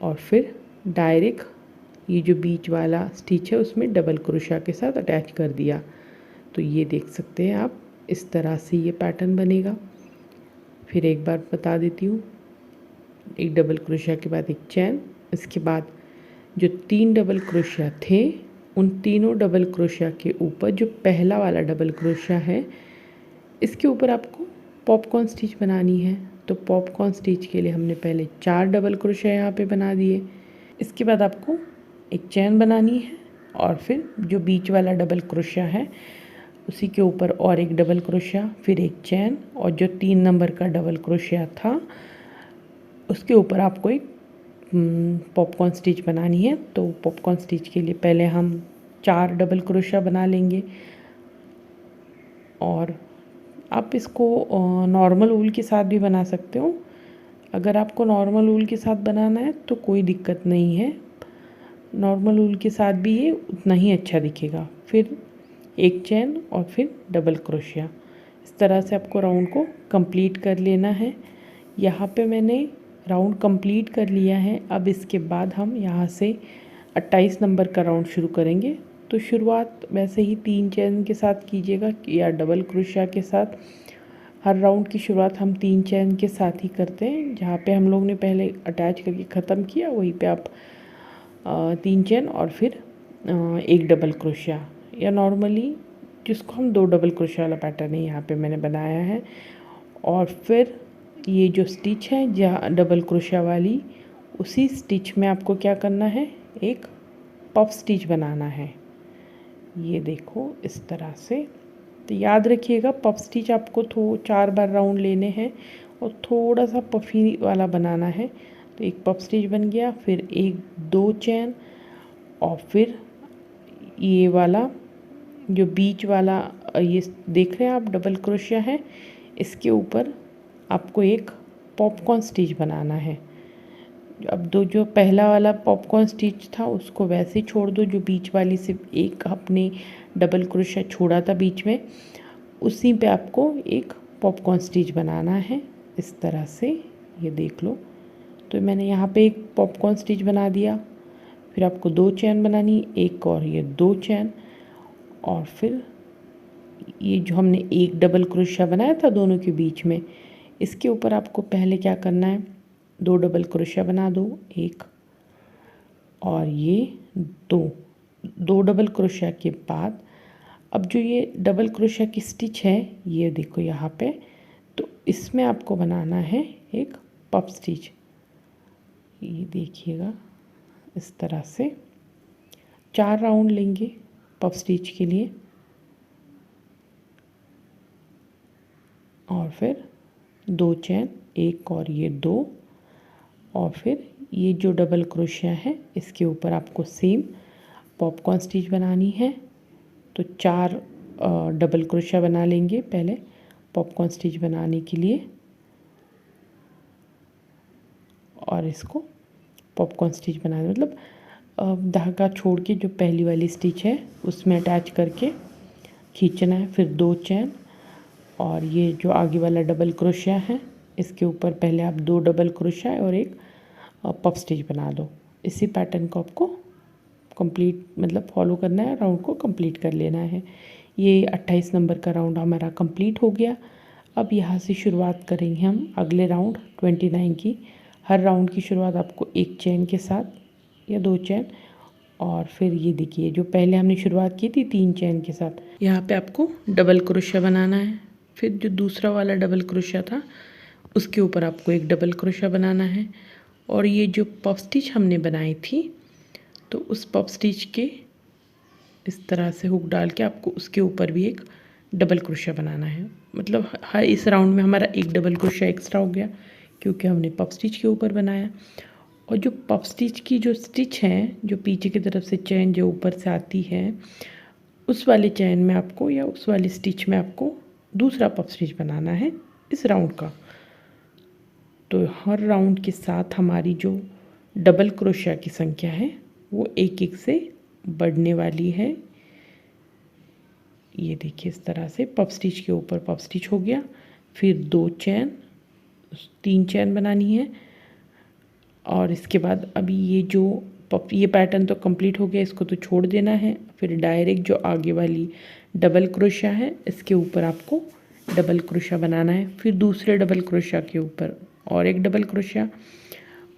और फिर डायरेक्ट ये जो बीच वाला स्टिच है उसमें डबल क्रोशिया के साथ अटैच कर दिया। तो ये देख सकते हैं आप, इस तरह से ये पैटर्न बनेगा। फिर एक बार बता देती हूँ, एक डबल क्रोशिया के बाद एक चैन, इसके बाद जो 3 डबल क्रोशिया थे उन तीनों डबल क्रोशिया के ऊपर जो पहला वाला डबल क्रोशिया है इसके ऊपर आपको पॉपकॉर्न स्टिच बनानी है। तो पॉपकॉर्न स्टिच के लिए हमने पहले 4 डबल क्रोशिया यहाँ पे बना दिए, इसके बाद आपको एक चैन बनानी है और फिर जो बीच वाला डबल क्रोशिया है उसी के ऊपर और एक डबल क्रोशिया, फिर एक चैन, और जो 3 नंबर का डबल क्रोशिया था उसके ऊपर आपको एक पॉपकॉर्न स्टिच बनानी है। तो पॉपकॉर्न स्टिच के लिए पहले हम 4 डबल क्रोशिया बना लेंगे, और आप इसको नॉर्मल ऊल के साथ भी बना सकते हो। अगर आपको नॉर्मल ऊल के साथ बनाना है तो कोई दिक्कत नहीं है, नॉर्मल ऊल के साथ भी ये उतना ही अच्छा दिखेगा। फिर एक चैन और फिर डबल क्रोशिया, इस तरह से आपको राउंड को कंप्लीट कर लेना है। यहाँ पे मैंने राउंड कंप्लीट कर लिया है। अब इसके बाद हम यहाँ से 28 नंबर का राउंड शुरू करेंगे। तो शुरुआत वैसे ही 3 चैन के साथ कीजिएगा या डबल क्रोशिया के साथ। हर राउंड की शुरुआत हम 3 चैन के साथ ही करते हैं। जहाँ पे हम लोग ने पहले अटैच करके ख़त्म किया वहीं पे आप 3 चैन और फिर एक डबल क्रोशिया, या नॉर्मली जिसको हम 2 डबल क्रोशिया वाला पैटर्न है यहाँ पे मैंने बनाया है। और फिर ये जो स्टिच है जहाँ डबल क्रोशिया वाली, उसी स्टिच में आपको क्या करना है, एक पफ स्टिच बनाना है। ये देखो इस तरह से। तो याद रखिएगा पफ स्टिच आपको 4 बार राउंड लेने हैं और थोड़ा सा पफी वाला बनाना है। तो एक पफ स्टिच बन गया, फिर एक 2 चैन, और फिर ये वाला जो बीच वाला ये देख रहे हैं आप डबल क्रोशिया है, इसके ऊपर आपको एक पॉपकॉर्न स्टिच बनाना है। अब जो पहला वाला पॉपकॉर्न स्टिच था उसको वैसे ही छोड़ दो, जो बीच वाली सिर्फ एक आपने डबल क्रोशिया छोड़ा था बीच में, उसी पे आपको एक पॉपकॉर्न स्टिच बनाना है इस तरह से। ये देख लो, तो मैंने यहाँ पे एक पॉपकॉर्न स्टिच बना दिया। फिर आपको 2 चैन बनानी, एक और ये 2 चैन, और फिर ये जो हमने एक डबल क्रोशिया बनाया था दोनों के बीच में, इसके ऊपर आपको पहले क्या करना है, 2 डबल क्रोशिया बना दो, एक और ये 2 डबल क्रोशिया के बाद अब जो ये डबल क्रोशिया की स्टिच है ये देखो यहाँ पे, तो इसमें आपको बनाना है एक पफ स्टिच। ये देखिएगा इस तरह से 4 राउंड लेंगे पफ स्टिच के लिए, और फिर 2 चैन, एक और ये 2, और फिर ये जो डबल क्रोशिया है इसके ऊपर आपको सेम पॉपकॉर्न स्टिच बनानी है। तो 4 डबल क्रोशिया बना लेंगे पहले पॉपकॉर्न स्टिच बनाने के लिए, और इसको पॉपकॉर्न स्टिच बनाना मतलब धागा छोड़ के जो पहली वाली स्टिच है उसमें अटैच करके खींचना है। फिर 2 चैन, और ये जो आगे वाला डबल क्रोशिया है इसके ऊपर पहले आप 2 डबल क्रोशिया और एक पफ स्टिच बना दो। इसी पैटर्न को आपको कंप्लीट मतलब फॉलो करना है, राउंड को कंप्लीट कर लेना है। ये 28 नंबर का राउंड हमारा कंप्लीट हो गया। अब यहाँ से शुरुआत करेंगे हम अगले राउंड 29 की। हर राउंड की शुरुआत आपको एक चेन के साथ या 2 चेन, और फिर ये देखिए जो पहले हमने शुरुआत की थी 3 चेन के साथ, यहाँ पे आपको डबल क्रोशिया बनाना है। फिर जो दूसरा वाला डबल क्रोशिया था उसके ऊपर आपको एक डबल क्रोशिया बनाना है। और ये जो पफ स्टिच हमने बनाई थी तो उस पफ स्टिच के इस तरह से हुक डाल के आपको उसके ऊपर भी एक डबल क्रोशिया बनाना है। मतलब हर इस राउंड में हमारा एक डबल क्रोशिया एक्स्ट्रा हो गया क्योंकि हमने पफ स्टिच के ऊपर बनाया। और जो पफ स्टिच की जो स्टिच है, जो पीछे की तरफ से चैन जो ऊपर से आती है, उस वाले चैन में आपको या उस वाली स्टिच में आपको दूसरा पफ स्टिच बनाना है इस राउंड का। तो हर राउंड के साथ हमारी जो डबल क्रोशिया की संख्या है वो एक एक से बढ़ने वाली है। ये देखिए इस तरह से पफ स्टिच के ऊपर पफ स्टिच हो गया, फिर 2 चैन, 3 चैन बनानी है। और इसके बाद अभी ये पैटर्न तो कंप्लीट हो गया, इसको तो छोड़ देना है। फिर डायरेक्ट जो आगे वाली डबल क्रोशिया है इसके ऊपर आपको डबल क्रोशिया बनाना है। फिर दूसरे डबल क्रोशिया के ऊपर और एक डबल क्रोशिया,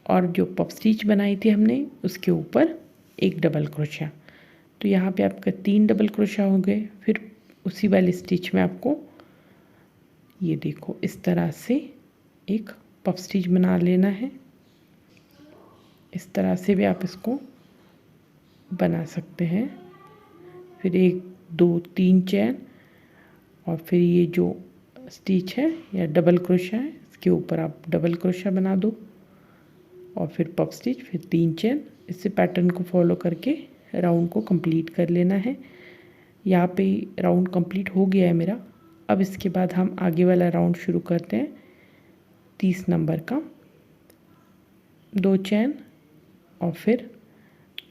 और जो पफ स्टिच बनाई थी हमने उसके ऊपर एक डबल क्रोशिया। तो यहाँ पे आपका 3 डबल क्रोशिया हो गए। फिर उसी वाली स्टिच में आपको ये देखो इस तरह से एक पफ स्टिच बना लेना है। इस तरह से भी आप इसको बना सकते हैं। फिर 1 2 3 चैन, और फिर ये जो स्टिच है या डबल क्रोशिया है इसके ऊपर आप डबल क्रोशिया बना दो, और फिर पफ स्टिच, फिर 3 चैन। इससे पैटर्न को फॉलो करके राउंड को कंप्लीट कर लेना है। यहाँ पे राउंड कंप्लीट हो गया है मेरा। अब इसके बाद हम आगे वाला राउंड शुरू करते हैं 30 नंबर का। 2 चैन, और फिर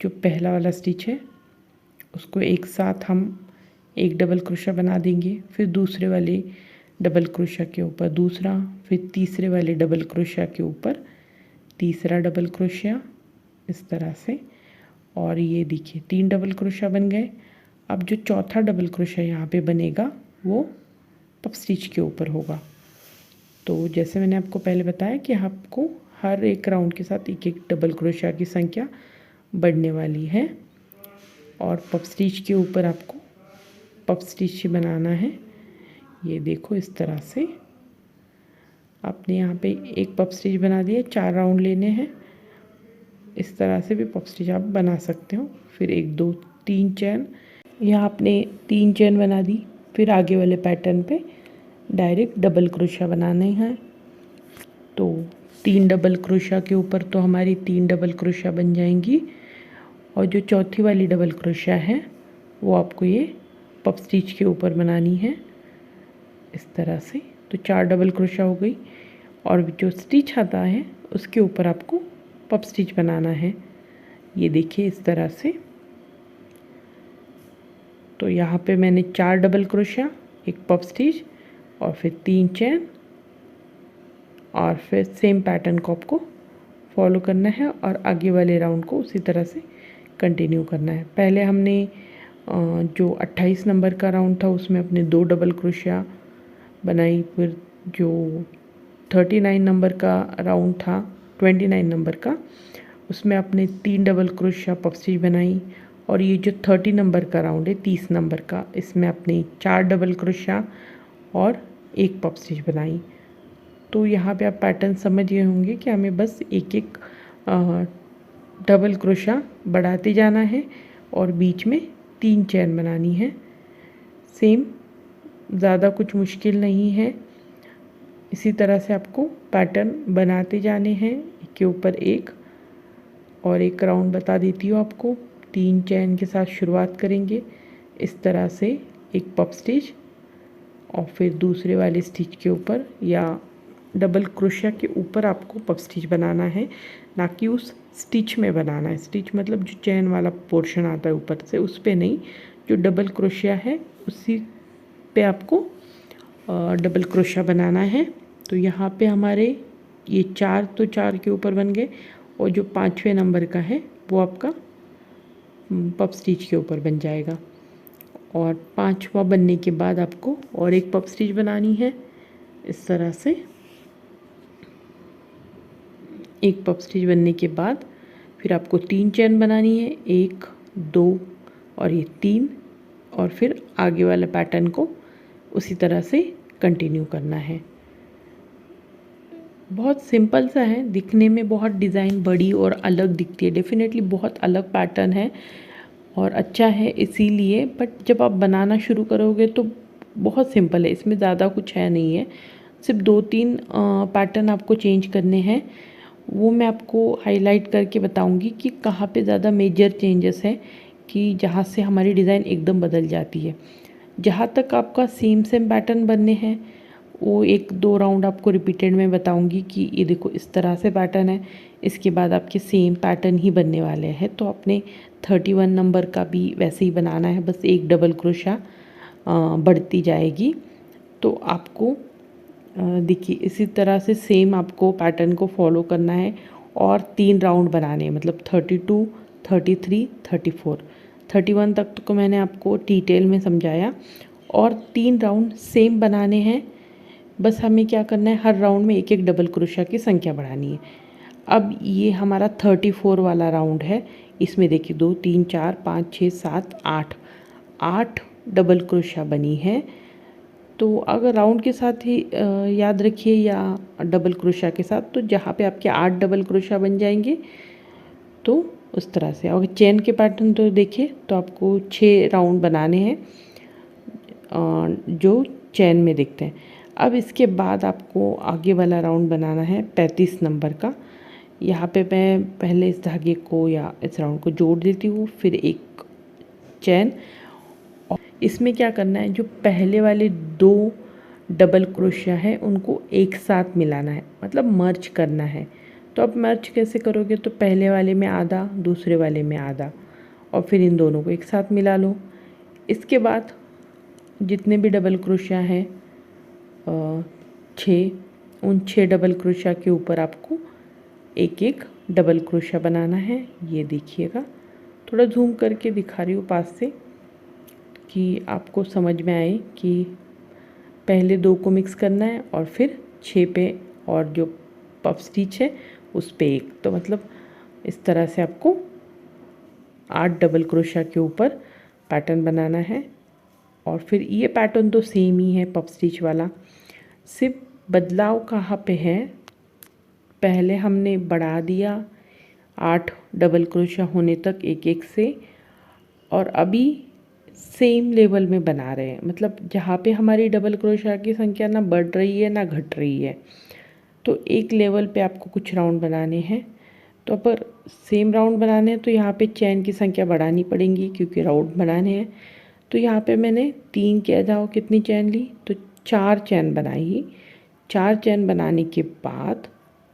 जो पहला वाला स्टिच है उसको एक साथ हम एक डबल क्रोशिया बना देंगे। फिर दूसरे वाले डबल क्रोशिया के ऊपर दूसरा, फिर तीसरे वाले डबल क्रोशिया के ऊपर तीसरा डबल क्रोशिया, इस तरह से। और ये देखिए 3 डबल क्रोशिया बन गए। अब जो चौथा डबल क्रोशिया यहाँ पे बनेगा वो पफ स्टिच के ऊपर होगा। तो जैसे मैंने आपको पहले बताया कि आपको हर एक राउंड के साथ एक एक डबल क्रोशिया की संख्या बढ़ने वाली है। और पफ स्टिच के ऊपर आपको पफ स्टिच बनाना है। ये देखो इस तरह से आपने यहाँ पे एक पफ स्टिच बना दिया, 4 राउंड लेने हैं। इस तरह से भी पफ स्टिच आप बना सकते हो। फिर 1 2 3 चैन, यहाँ आपने 3 चैन बना दी। फिर आगे वाले पैटर्न पे डायरेक्ट डबल क्रोशिया बनाने हैं। तो 3 डबल क्रोशिया के ऊपर तो हमारी 3 डबल क्रोशिया बन जाएंगी। और जो चौथी वाली डबल क्रोशिया है वो आपको ये पफ स्टिच के ऊपर बनानी है इस तरह से। तो 4 डबल क्रोशिया हो गई। और जो स्टिच आता है उसके ऊपर आपको पफ स्टिच बनाना है। ये देखिए इस तरह से। तो यहाँ पे मैंने 4 डबल क्रोशिया, एक पफ स्टिच, और फिर 3 चैन, और फिर सेम पैटर्न को आपको फॉलो करना है और आगे वाले राउंड को उसी तरह से कंटिन्यू करना है। पहले हमने जो 28 नंबर का राउंड था उसमें अपने 2 डबल क्रोशिया बनाई। फिर जो 39 नंबर का राउंड था, 29 नंबर का, उसमें अपने 3 डबल क्रोशिया पफ स्टिच बनाई। और ये जो 30 नंबर का राउंड है, 30 नंबर का, इसमें अपने 4 डबल क्रोशिया और एक पफ स्टिच बनाई। तो यहाँ पे आप पैटर्न समझ गए होंगे कि हमें बस एक एक डबल क्रोशिया बढ़ाते जाना है और बीच में 3 चैन बनानी है। सेम, ज़्यादा कुछ मुश्किल नहीं है। इसी तरह से आपको पैटर्न बनाते जाने हैं, एक के ऊपर एक। और एक राउंड बता देती हूँ आपको, 3 चैन के साथ शुरुआत करेंगे इस तरह से, एक पफ स्टिच, और फिर दूसरे वाले स्टिच के ऊपर या डबल क्रोशिया के ऊपर आपको पफ स्टिच बनाना है, ना कि उस स्टिच में बनाना है। स्टिच मतलब जो चैन वाला पोर्शन आता है ऊपर से, उस पे नहीं, जो डबल क्रोशिया है उसी पे आपको डबल क्रोशिया बनाना है। तो यहाँ पे हमारे ये 4 तो 4 के ऊपर बन गए, और जो 5वें नंबर का है वो आपका पफ स्टिच के ऊपर बन जाएगा। और 5वां बनने के बाद आपको और एक पफ स्टिच बनानी है। इस तरह से एक पफ स्टिच बनने के बाद फिर आपको 3 चेन बनानी है, 1 2 और ये 3, और फिर आगे वाले पैटर्न को उसी तरह से कंटिन्यू करना है। बहुत सिंपल सा है, दिखने में बहुत डिज़ाइन बड़ी और अलग दिखती है, डेफिनेटली बहुत अलग पैटर्न है और अच्छा है इसीलिए, बट जब आप बनाना शुरू करोगे तो बहुत सिंपल है, इसमें ज़्यादा कुछ है नहीं है। सिर्फ 2-3 पैटर्न आपको चेंज करने हैं, वो मैं आपको हाईलाइट करके बताऊंगी कि कहाँ पे ज़्यादा मेजर चेंजेस हैं कि जहाँ से हमारी डिज़ाइन एकदम बदल जाती है। जहाँ तक आपका सेम पैटर्न बनने हैं वो 1-2 राउंड आपको रिपीटेड में बताऊंगी कि ये देखो इस तरह से पैटर्न है, इसके बाद आपके सेम पैटर्न ही बनने वाले हैं। तो अपने 31 नंबर का भी वैसे ही बनाना है, बस एक डबल क्रोशा बढ़ती जाएगी। तो आपको देखिए इसी तरह से सेम आपको पैटर्न को फॉलो करना है और 3 राउंड बनाने हैं, मतलब 32, 33, 34, 31 तक तो मैंने आपको डिटेल में समझाया, और 3 राउंड सेम बनाने हैं। बस हमें क्या करना है, हर राउंड में एक एक डबल क्रोशा की संख्या बढ़ानी है। अब ये हमारा 34 वाला राउंड है, इसमें देखिए 2 3 4 5 6 7 8 डबल क्रोशा बनी है। तो अगर राउंड के साथ ही याद रखिए या डबल क्रोशा के साथ, तो जहाँ पे आपके 8 डबल क्रोशा बन जाएंगे तो उस तरह से। अगर चेन के पैटर्न तो देखिए तो आपको 6 राउंड बनाने हैं जो चेन में दिखते हैं। अब इसके बाद आपको आगे वाला राउंड बनाना है 35 नंबर का। यहाँ पे मैं पहले इस धागे को या इस राउंड को जोड़ देती हूँ, फिर एक चेन। और इसमें क्या करना है, जो पहले वाले 2 डबल क्रोशिया है उनको एक साथ मिलाना है, मतलब मर्ज करना है। तो अब मर्ज कैसे करोगे, तो पहले वाले में आधा, दूसरे वाले में आधा, और फिर इन दोनों को एक साथ मिला लो। इसके बाद जितने भी डबल क्रोशिया हैं 6, उन 6 डबल क्रोशिया के ऊपर आपको एक एक डबल क्रोशिया बनाना है। ये देखिएगा, थोड़ा जूम करके दिखा रही हूँ पास से कि आपको समझ में आए कि पहले 2 को मिक्स करना है और फिर 6 पे, और जो पफ स्टिच है उस पे 1, तो मतलब इस तरह से आपको 8 डबल क्रोशिया के ऊपर पैटर्न बनाना है। और फिर ये पैटर्न तो सेम ही है पफ स्टिच वाला, सिर्फ बदलाव कहाँ पे है, पहले हमने बढ़ा दिया 8 डबल क्रोशिया होने तक एक एक से, और अभी सेम लेवल में बना रहे हैं, मतलब जहाँ पे हमारी डबल क्रोशिया की संख्या ना बढ़ रही है ना घट रही है। तो एक लेवल पे आपको कुछ राउंड बनाने हैं। तो अगर सेम राउंड बनाने हैं तो यहाँ पे चेन की संख्या बढ़ानी पड़ेगी क्योंकि राउंड बनाने हैं। तो यहाँ पे मैंने 3 किया जाओ कितनी चेन ली, तो 4 चेन बनाई। 4 चेन बनाने के बाद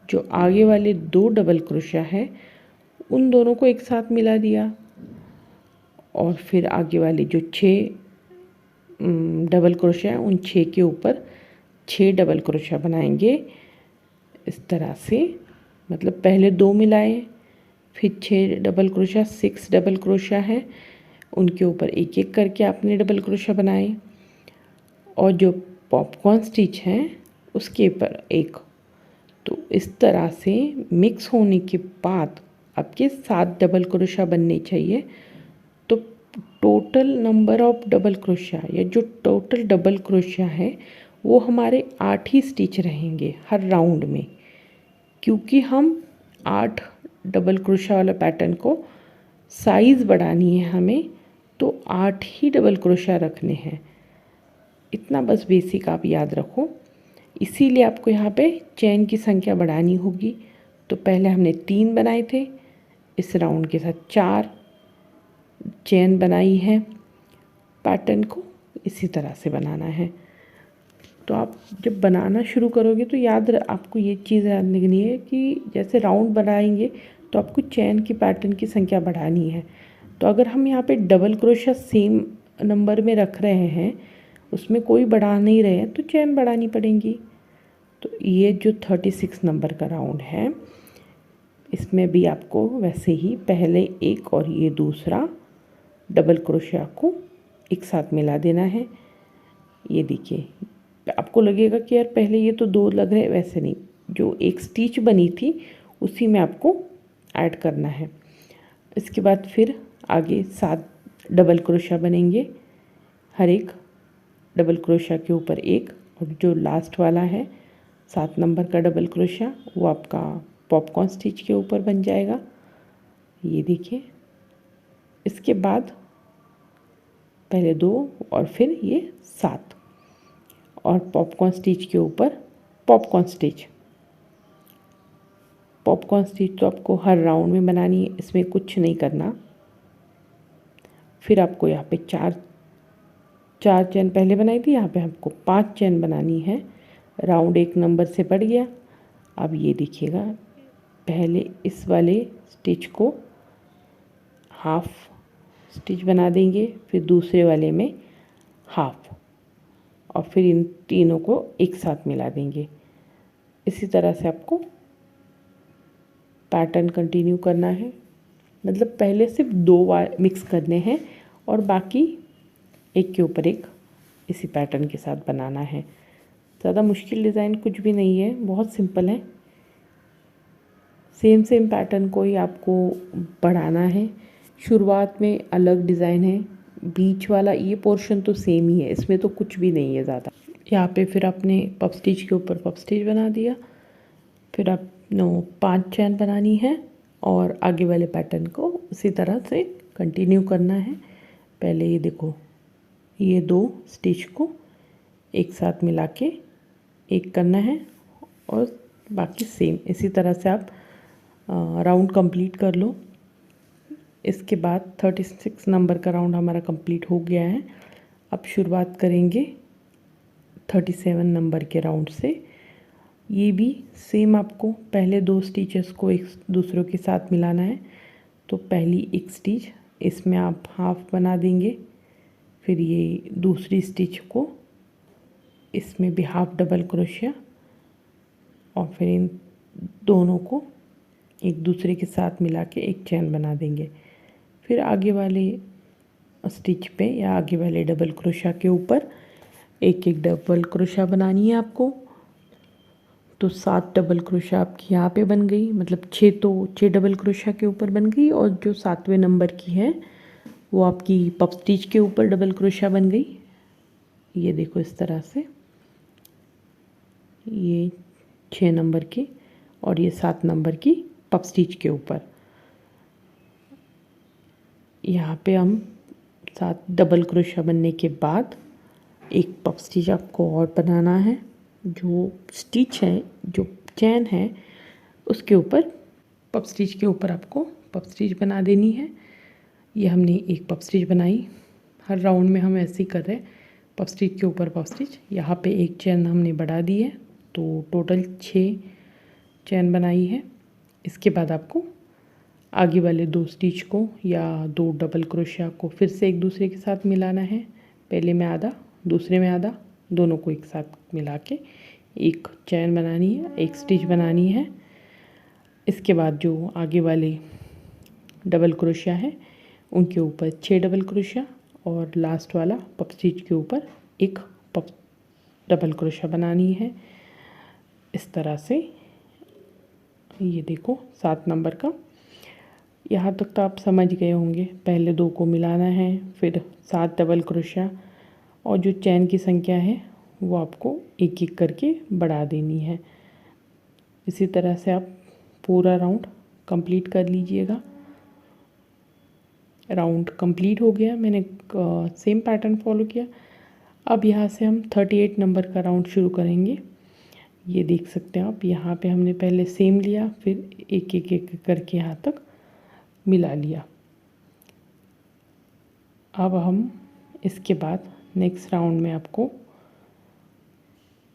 जो आगे वाले 2 डबल क्रोशिया है उन दोनों को एक साथ मिला दिया, और फिर आगे वाले जो 6 डबल क्रोशिया है उन 6 के ऊपर 6 डबल क्रोशिया बनाएंगे इस तरह से। मतलब पहले 2 मिलाए, फिर 6 डबल क्रोशिया, 6 डबल क्रोशिया है, उनके ऊपर एक एक करके आपने डबल क्रोशिया बनाए, और जो पॉपकॉर्न स्टिच है उसके ऊपर एक। तो इस तरह से मिक्स होने के बाद आपके 7 डबल क्रोशिया बनने चाहिए। तो total number of double crochet या जो टोटल डबल क्रोशिया है वो हमारे 8 ही स्टिच रहेंगे हर राउंड में, क्योंकि हम 8 डबल क्रोशिया वाला पैटर्न को साइज़ बढ़ानी है हमें, तो 8 ही डबल क्रोशिया रखने हैं। इतना बस बेसिक आप याद रखो। इसीलिए आपको यहाँ पे चेन की संख्या बढ़ानी होगी। तो पहले हमने 3 बनाए थे, इस राउंड के साथ 4 चेन बनाई है। पैटर्न को इसी तरह से बनाना है। तो आप जब बनाना शुरू करोगे तो आपको ये चीज़ याद रखनी है कि जैसे राउंड बनाएंगे तो आपको चेन की पैटर्न की संख्या बढ़ानी है। तो अगर हम यहाँ पे डबल क्रोशिया सेम नंबर में रख रहे हैं, उसमें कोई बढ़ा नहीं रहे हैं, तो चेन बढ़ानी पड़ेंगी। तो ये जो 36 नंबर का राउंड है इसमें भी आपको वैसे ही पहले एक और ये दूसरा डबल क्रोशिया को एक साथ मिला देना है। ये देखिए, आपको लगेगा कि यार पहले ये तो 2 लग रहे हैं, वैसे नहीं, जो एक स्टिच बनी थी उसी में आपको ऐड करना है। इसके बाद फिर आगे 7 डबल क्रोशा बनेंगे, हर एक डबल क्रोशा के ऊपर एक, और जो लास्ट वाला है 7 नंबर का डबल क्रोशा वो आपका पॉपकॉर्न स्टिच के ऊपर बन जाएगा। ये देखिए, इसके बाद पहले 2 और फिर ये 7 और पॉपकॉर्न स्टिच के ऊपर पॉपकॉर्न स्टिच। पॉपकॉर्न स्टिच तो आपको हर राउंड में बनानी है, इसमें कुछ नहीं करना। फिर आपको यहाँ पे 4 चेन पहले बनाई थी, यहाँ पे आपको 5 चेन बनानी है। राउंड 1 नंबर से बढ़ गया। अब ये देखिएगा, पहले इस वाले स्टिच को हाफ स्टिच बना देंगे, फिर दूसरे वाले में हाफ, और फिर इन तीनों को एक साथ मिला देंगे। इसी तरह से आपको पैटर्न कंटिन्यू करना है। मतलब पहले सिर्फ 2 बार मिक्स करने हैं और बाकी एक के ऊपर एक इसी पैटर्न के साथ बनाना है। ज़्यादा मुश्किल डिज़ाइन कुछ भी नहीं है, बहुत सिंपल है। सेम पैटर्न को ही आपको बढ़ाना है। शुरुआत में अलग डिज़ाइन है, बीच वाला ये पोर्शन तो सेम ही है, इसमें तो कुछ भी नहीं है ज़्यादा। यहाँ पे फिर आपने पफ स्टिच के ऊपर पफ स्टिच बना दिया, फिर आप 5 चैन बनानी है और आगे वाले पैटर्न को उसी तरह से कंटिन्यू करना है। पहले ये देखो, ये 2 स्टिच को एक साथ मिला के एक करना है और बाकी सेम इसी तरह से आप राउंड कंप्लीट कर लो। इसके बाद 36 नंबर का राउंड हमारा कंप्लीट हो गया है। अब शुरुआत करेंगे 37 नंबर के राउंड से। ये भी सेम आपको पहले 2 स्टिचेस को एक दूसरों के साथ मिलाना है। तो पहली एक स्टिच, इसमें आप हाफ बना देंगे, फिर ये दूसरी स्टिच को इसमें भी हाफ डबल क्रोशिया, और फिर इन दोनों को एक दूसरे के साथ मिला के एक चैन बना देंगे। फिर आगे वाले स्टिच पे या आगे वाले डबल क्रोशिया के ऊपर एक डबल क्रोशिया बनानी है आपको। तो 7 डबल क्रोशिया आपकी यहाँ पे बन गई, मतलब 6 डबल क्रोशिया के ऊपर बन गई, और जो 7वें नंबर की है वो आपकी पफ स्टिच के ऊपर डबल क्रोशिया बन गई। ये देखो इस तरह से, ये 6 नंबर की और ये 7 नंबर की पफ स्टिच के ऊपर। यहाँ पे हम 7 डबल क्रोशिया बनने के बाद एक पफ स्टिच आपको और बनाना है। जो स्टिच है, जो चैन है, उसके ऊपर पफ स्टिच के ऊपर आपको पफ स्टिच बना देनी है। ये हमने एक पफ स्टिच बनाई, हर राउंड में हम ऐसे ही कर रहे हैं, पफ स्टिच के ऊपर पफ स्टिच। यहाँ पे एक चैन हमने बढ़ा दी है, तो टोटल 6 चैन बनाई है। इसके बाद आपको आगे वाले 2 स्टिच को या 2 डबल क्रोशिया को फिर से एक दूसरे के साथ मिलाना है। पहले में आधा, दूसरे में आधा, दोनों को एक साथ मिला के एक चैन बनानी है, एक स्टिच बनानी है। इसके बाद जो आगे वाले डबल क्रोशिया है उनके ऊपर 6 डबल क्रोशिया, और लास्ट वाला पफ स्टिच के ऊपर एक पफ डबल क्रोशिया बनानी है। इस तरह से ये देखो 7 नंबर का। यहाँ तक तो आप समझ गए होंगे। पहले 2 को मिलाना है, फिर 7 डबल क्रोशिया, और जो चैन की संख्या है वो आपको एक एक करके बढ़ा देनी है। इसी तरह से आप पूरा राउंड कंप्लीट कर लीजिएगा। राउंड कंप्लीट हो गया, मैंने सेम पैटर्न फॉलो किया। अब यहाँ से हम 38 नंबर का राउंड शुरू करेंगे। ये देख सकते हैं आप, यहाँ पे हमने पहले सेम लिया, फिर एक एक करके यहाँ तक मिला लिया। अब हम इसके बाद नेक्स्ट राउंड में आपको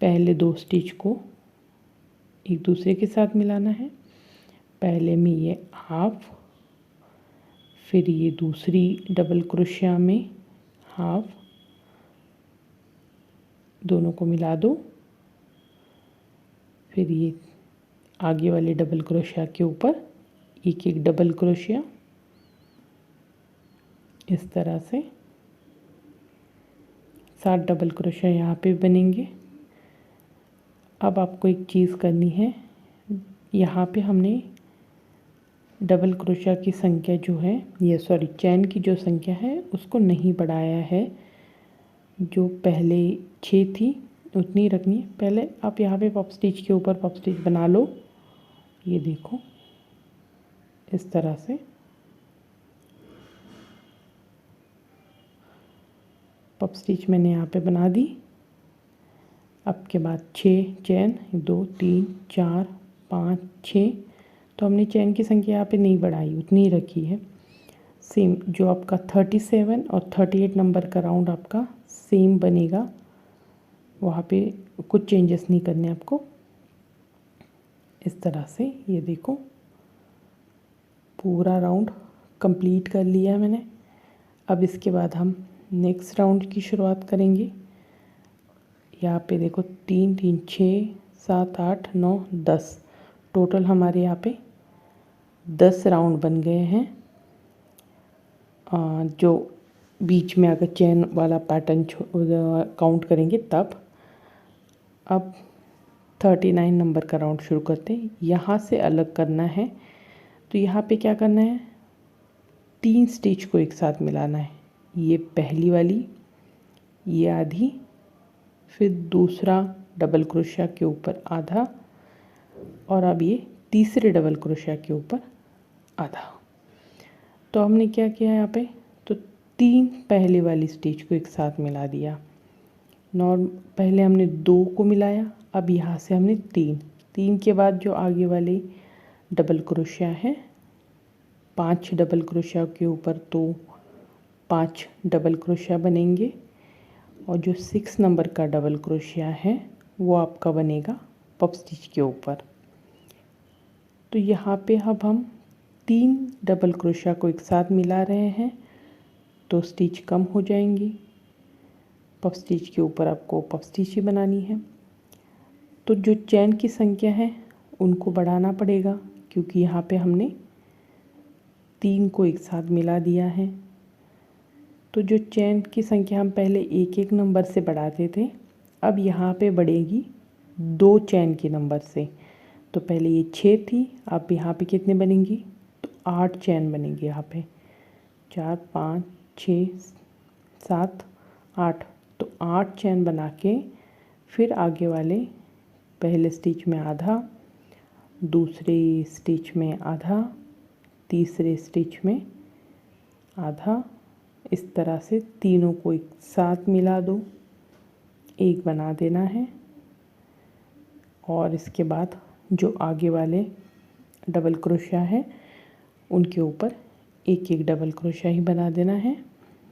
पहले 2 स्टिच को एक दूसरे के साथ मिलाना है। पहले में ये हाफ, फिर ये दूसरी डबल क्रोशिया में हाफ, दोनों को मिला दो। फिर ये आगे वाले डबल क्रोशिया के ऊपर एक डबल क्रोशिया, इस तरह से। 7 डबल क्रोशिया यहाँ पे बनेंगे। अब आपको एक चीज़ करनी है, यहाँ पे हमने डबल क्रोशिया की संख्या जो है, ये सॉरी चैन की जो संख्या है उसको नहीं बढ़ाया है, जो पहले 6 थी उतनी रखनी है। पहले आप यहाँ पे पफ स्टिच के ऊपर पफ स्टिच बना लो, ये देखो इस तरह से। पफ स्टिच मैंने यहाँ पे बना दी। अब के बाद 6 चैन, 2 3 4 5 6, तो हमने चैन की संख्या यहाँ पे नहीं बढ़ाई, उतनी ही रखी है। सेम जो आपका 37 और 38 नंबर का राउंड आपका सेम बनेगा, वहाँ पे कुछ चेंजेस नहीं करने आपको। इस तरह से ये देखो पूरा राउंड कंप्लीट कर लिया मैंने। अब इसके बाद हम नेक्स्ट राउंड की शुरुआत करेंगे। यहाँ पे देखो 3 3 6 7 8 9 10, टोटल हमारे यहाँ पे 10 राउंड बन गए हैं। जो बीच में अगर चेन वाला पैटर्न काउंट करेंगे तब। अब 39 नंबर का राउंड शुरू करते हैं। यहाँ से अलग करना है, तो यहाँ पे क्या करना है, 3 स्टिच को एक साथ मिलाना है। ये पहली वाली, ये आधी, फिर दूसरा डबल क्रोशिया के ऊपर आधा, और अब ये तीसरे डबल क्रोशिया के ऊपर आधा। तो हमने क्या किया यहाँ पे, तो 3 पहले वाली स्टिच को एक साथ मिला दिया। पहले हमने 2 को मिलाया, अब यहाँ से हमने 3 के बाद जो आगे वाले डबल क्रोशिया है, 5 डबल क्रोशिया के ऊपर तो 5 डबल क्रोशिया बनेंगे, और जो 6 नंबर का डबल क्रोशिया है वो आपका बनेगा पफ स्टिच के ऊपर। तो यहाँ पे अब हम 3 डबल क्रोशिया को एक साथ मिला रहे हैं, तो स्टिच कम हो जाएंगी। पफ स्टिच के ऊपर आपको पफ स्टिच ही बनानी है, तो जो चैन की संख्या है उनको बढ़ाना पड़ेगा, क्योंकि यहाँ पे हमने 3 को एक साथ मिला दिया है। तो जो चैन की संख्या हम पहले एक एक नंबर से बढ़ाते थे, अब यहाँ पे बढ़ेगी 2 चैन के नंबर से। तो पहले ये 6 थी, अब यहाँ पे कितने बनेंगी, तो 8 चैन बनेंगे। यहाँ पे 4 5 6 7 8, तो 8 चैन बना के फिर आगे वाले पहले स्टिच में आधा, दूसरे स्टिच में आधा, तीसरे स्टिच में आधा, इस तरह से तीनों को एक साथ मिला दो, एक बना देना है। और इसके बाद जो आगे वाले डबल क्रोशिया है उनके ऊपर एक एक डबल क्रोशिया ही बना देना है।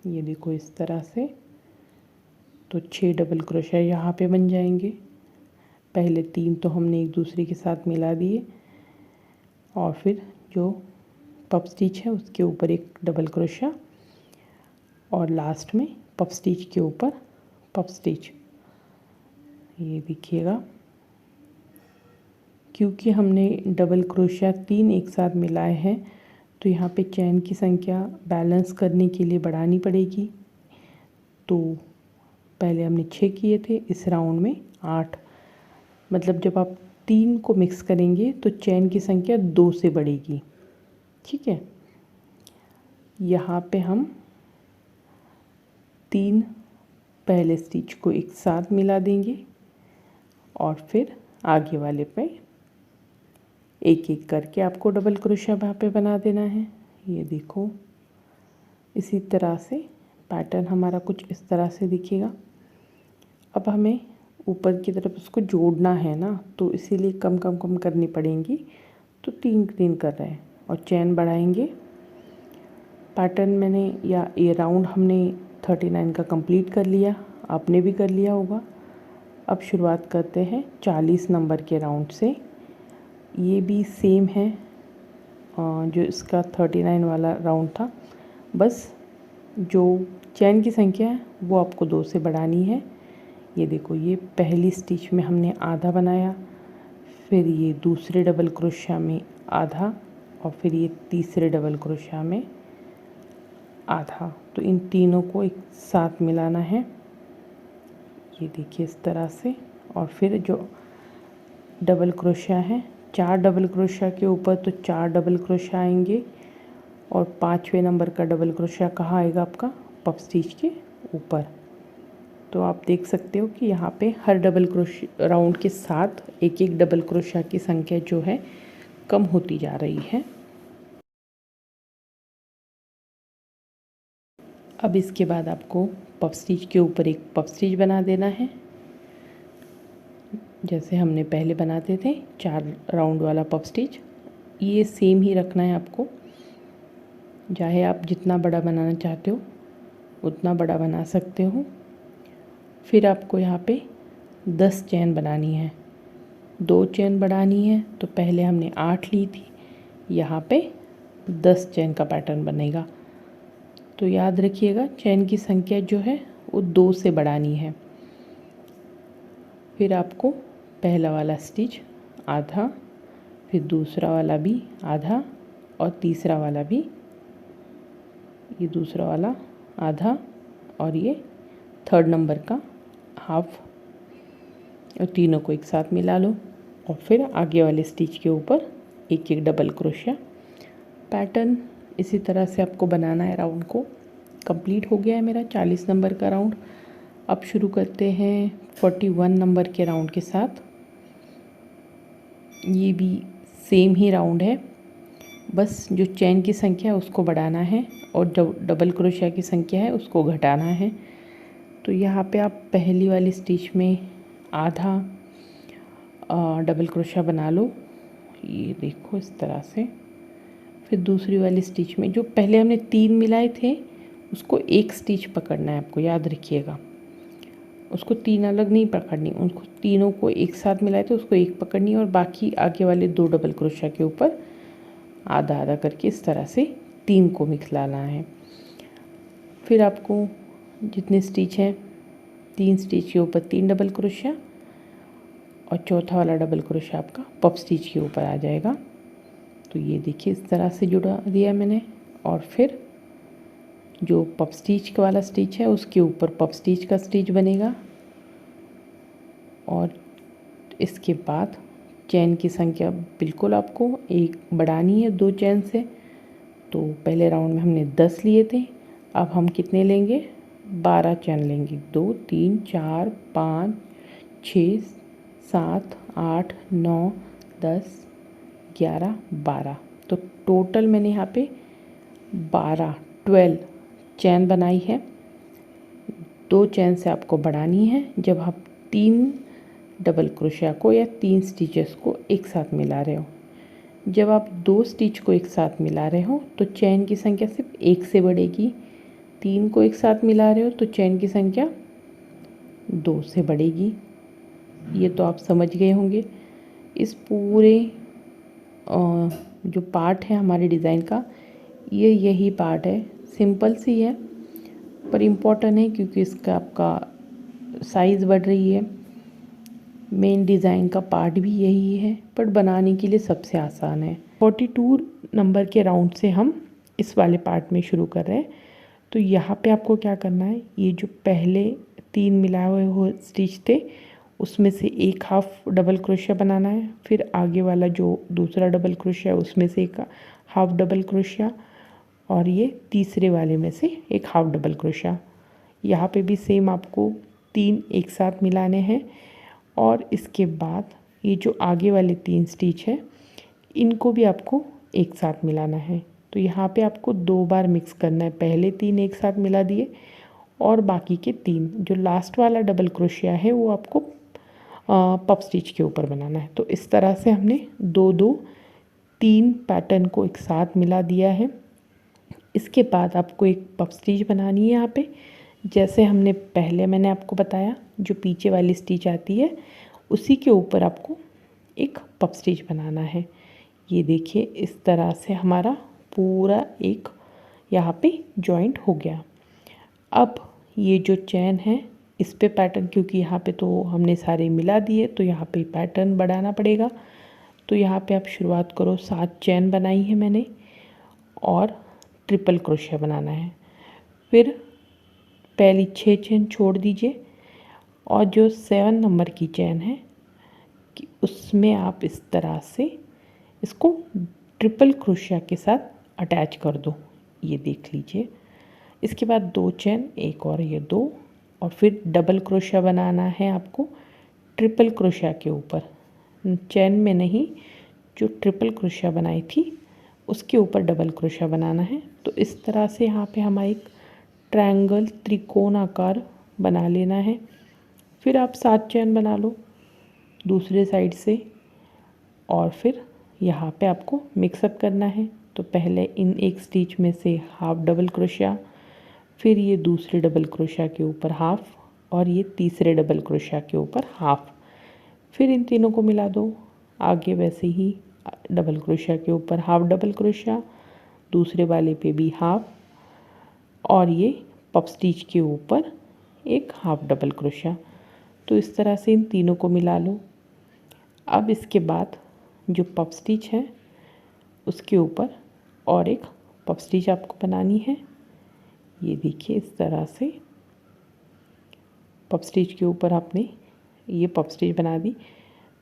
ये देखो इस तरह से, तो 6 डबल क्रोशिया यहाँ पे बन जाएंगे। पहले 3 तो हमने एक दूसरे के साथ मिला दिए, और फिर जो पफ स्टिच है उसके ऊपर एक डबल क्रोशिया, और लास्ट में पफ स्टिच के ऊपर पफ स्टिच। ये देखिएगा, क्योंकि हमने डबल क्रोशिया 3 एक साथ मिलाए हैं, तो यहाँ पे चैन की संख्या बैलेंस करने के लिए बढ़ानी पड़ेगी। तो पहले हमने 6 किए थे, इस राउंड में 8, मतलब जब आप 3 को मिक्स करेंगे तो चैन की संख्या 2 से बढ़ेगी। ठीक है, यहाँ पे हम 3 पहले स्टिच को एक साथ मिला देंगे, और फिर आगे वाले पे एक एक करके आपको डबल क्रोशिया वहाँ पे बना देना है। ये देखो इसी तरह से पैटर्न हमारा कुछ इस तरह से दिखेगा। अब हमें ऊपर की तरफ उसको जोड़ना है ना, तो इसीलिए कम कम कम करनी पड़ेंगी। तो 3 कर रहे हैं और चैन बढ़ाएंगे। पैटर्न मैंने या ये राउंड हमने 39 का कंप्लीट कर लिया, आपने भी कर लिया होगा। अब शुरुआत करते हैं 40 नंबर के राउंड से। ये भी सेम है जो इसका 39 वाला राउंड था, बस जो चैन की संख्या है वो आपको 2 से बढ़ानी है। ये देखो, ये पहली स्टिच में हमने आधा बनाया, फिर ये दूसरे डबल क्रोशिया में आधा, और फिर ये तीसरे डबल क्रोशिया में आधा। तो इन तीनों को एक साथ मिलाना है। ये देखिए इस तरह से। और फिर जो डबल क्रोशिया है, 4 डबल क्रोशिया के ऊपर तो 4 डबल क्रोशिया आएंगे, और 5वें नंबर का डबल क्रोशिया कहाँ आएगा आपका, पफ स्टिच के ऊपर। तो आप देख सकते हो कि यहाँ पे हर डबल क्रोशिया राउंड के साथ एक एक डबल क्रोशिया की संख्या जो है कम होती जा रही है। अब इसके बाद आपको पफ स्टिच के ऊपर एक पफ स्टिच बना देना है, जैसे हमने पहले बनाते थे 4 राउंड वाला पफ स्टिच। ये सेम ही रखना है आपको, चाहे आप जितना बड़ा बनाना चाहते हो उतना बड़ा बना सकते हो। फिर आपको यहाँ पे 10 चेन बनानी है, 2 चेन बढ़ानी है। तो पहले हमने 8 ली थी, यहाँ पे 10 चेन का पैटर्न बनेगा। तो याद रखिएगा चेन की संख्या जो है वो 2 से बढ़ानी है। फिर आपको पहला वाला स्टिच आधा, फिर दूसरा वाला भी आधा, और तीसरा वाला भी, ये दूसरा वाला आधा, और ये 3rd नंबर का हाफ, और तीनों को एक साथ मिला लो। और फिर आगे वाले स्टिच के ऊपर एक एक डबल क्रोशिया। पैटर्न इसी तरह से आपको बनाना है। राउंड को कंप्लीट हो गया है मेरा 40 नंबर का राउंड। अब शुरू करते हैं 41 नंबर के राउंड के साथ। ये भी सेम ही राउंड है, बस जो चेन की संख्या है उसको बढ़ाना है और जो डबल क्रोशिया की संख्या है उसको घटाना है। तो यहाँ पे आप पहली वाली स्टिच में आधा डबल क्रोशिया बना लो, ये देखो इस तरह से। फिर दूसरी वाली स्टिच में जो पहले हमने 3 मिलाए थे उसको एक स्टिच पकड़ना है आपको, याद रखिएगा। उसको 3 अलग नहीं पकड़नी, उनको तीनों को एक साथ मिलाए थे उसको एक पकड़नी, और बाकी आगे वाले 2 डबल क्रोशिया के ऊपर आधा आधा करके इस तरह से 3 को मिक्स लाना है। फिर आपको जितने स्टिच हैं 3 स्टिच के ऊपर 3 डबल क्रोशिया, और चौथा वाला डबल क्रोशिया आपका पफ स्टिच के ऊपर आ जाएगा। तो ये देखिए इस तरह से जुड़ा दिया मैंने। और फिर जो पफ स्टिच वाला स्टिच है उसके ऊपर पफ स्टिच का स्टिच बनेगा, और इसके बाद चेन की संख्या बिल्कुल आपको एक बढ़ानी है 2 चेन से। तो पहले राउंड में हमने 10 लिए थे, अब हम कितने लेंगे, 12 चेन लेंगे। 2 3 4 5 6 7 8 9 10 11 12। तो टोटल मैंने यहाँ पे 12 चैन बनाई है। 2 चैन से आपको बढ़ानी है जब आप 3 डबल क्रोशिया को या 3 स्टिचेस को एक साथ मिला रहे हो। जब आप 2 स्टिच को एक साथ मिला रहे हो तो चैन की संख्या सिर्फ 1 से बढ़ेगी। 3 को एक साथ मिला रहे हो तो चैन की संख्या 2 से बढ़ेगी। ये तो आप समझ गए होंगे। इस पूरे जो पार्ट है हमारे डिज़ाइन का, यही पार्ट है। सिंपल सी है पर इम्पोर्टेंट है क्योंकि इसका आपका साइज़ बढ़ रही है। मेन डिज़ाइन का पार्ट भी यही है, पर बनाने के लिए सबसे आसान है। 42 नंबर के राउंड से हम इस वाले पार्ट में शुरू कर रहे हैं। तो यहाँ पे आपको क्या करना है, ये जो पहले 3 मिलाए हुए स्टिच थे उसमें से एक हाफ डबल क्रोशिया बनाना है। फिर आगे वाला जो दूसरा डबल क्रोशिया उसमें से एक हाफ डबल क्रोशिया, और ये तीसरे वाले में से एक हाफ डबल क्रोशिया। यहाँ पे भी सेम आपको 3 एक साथ मिलाने हैं, और इसके बाद ये जो आगे वाले 3 स्टिच हैं इनको भी आपको एक साथ मिलाना है। तो यहाँ पे आपको 2 बार मिक्स करना है। पहले 3 एक साथ मिला दिए, और बाकी के 3 जो लास्ट वाला डबल क्रोशिया है वो आपको पफ स्टिच के ऊपर बनाना है। तो इस तरह से हमने 2-2-3 पैटर्न को एक साथ मिला दिया है। इसके बाद आपको एक पफ स्टिच बनानी है यहाँ पे, जैसे हमने पहले मैंने आपको बताया जो पीछे वाली स्टिच आती है उसी के ऊपर आपको एक पफ स्टिच बनाना है। ये देखिए इस तरह से हमारा पूरा एक यहाँ पे जॉइंट हो गया। अब ये जो चैन है इस पे पैटर्न, क्योंकि यहाँ पे तो हमने सारे मिला दिए तो यहाँ पे पैटर्न बढ़ाना पड़ेगा। तो यहाँ पे आप शुरुआत करो, 7 चैन बनाई है मैंने, और ट्रिपल क्रोशिया बनाना है। फिर पहली 6 चेन छोड़ दीजिए, और जो 7 नंबर की चेन है कि उसमें आप इस तरह से इसको ट्रिपल क्रोशिया के साथ अटैच कर दो। ये देख लीजिए। इसके बाद 2 चेन, एक और ये 2, और फिर डबल क्रोशिया बनाना है आपको ट्रिपल क्रोशिया के ऊपर, चेन में नहीं, जो ट्रिपल क्रोशिया बनाई थी उसके ऊपर डबल क्रोशिया बनाना है। तो इस तरह से यहाँ पे हमारा एक ट्रायंगल त्रिकोण आकार बना लेना है। फिर आप 7 चेन बना लो दूसरे साइड से, और फिर यहाँ पे आपको मिक्सअप करना है। तो पहले इन एक स्टिच में से हाफ डबल क्रोशिया, फिर ये दूसरे डबल क्रोशिया के ऊपर हाफ, और ये तीसरे डबल क्रोशिया के ऊपर हाफ। फिर इन तीनों को मिला दो। आगे वैसे ही डबल क्रोशिया के ऊपर हाफ डबल क्रोशिया, दूसरे वाले पे भी हाफ, और ये पफ स्टिच के ऊपर एक हाफ डबल क्रोशिया। तो इस तरह से इन तीनों को मिला लो। अब इसके बाद जो पफ स्टिच है उसके ऊपर और एक पफ स्टिच आपको बनानी है। ये देखिए इस तरह से पफ स्टिच के ऊपर आपने ये पफ स्टिच बना दी।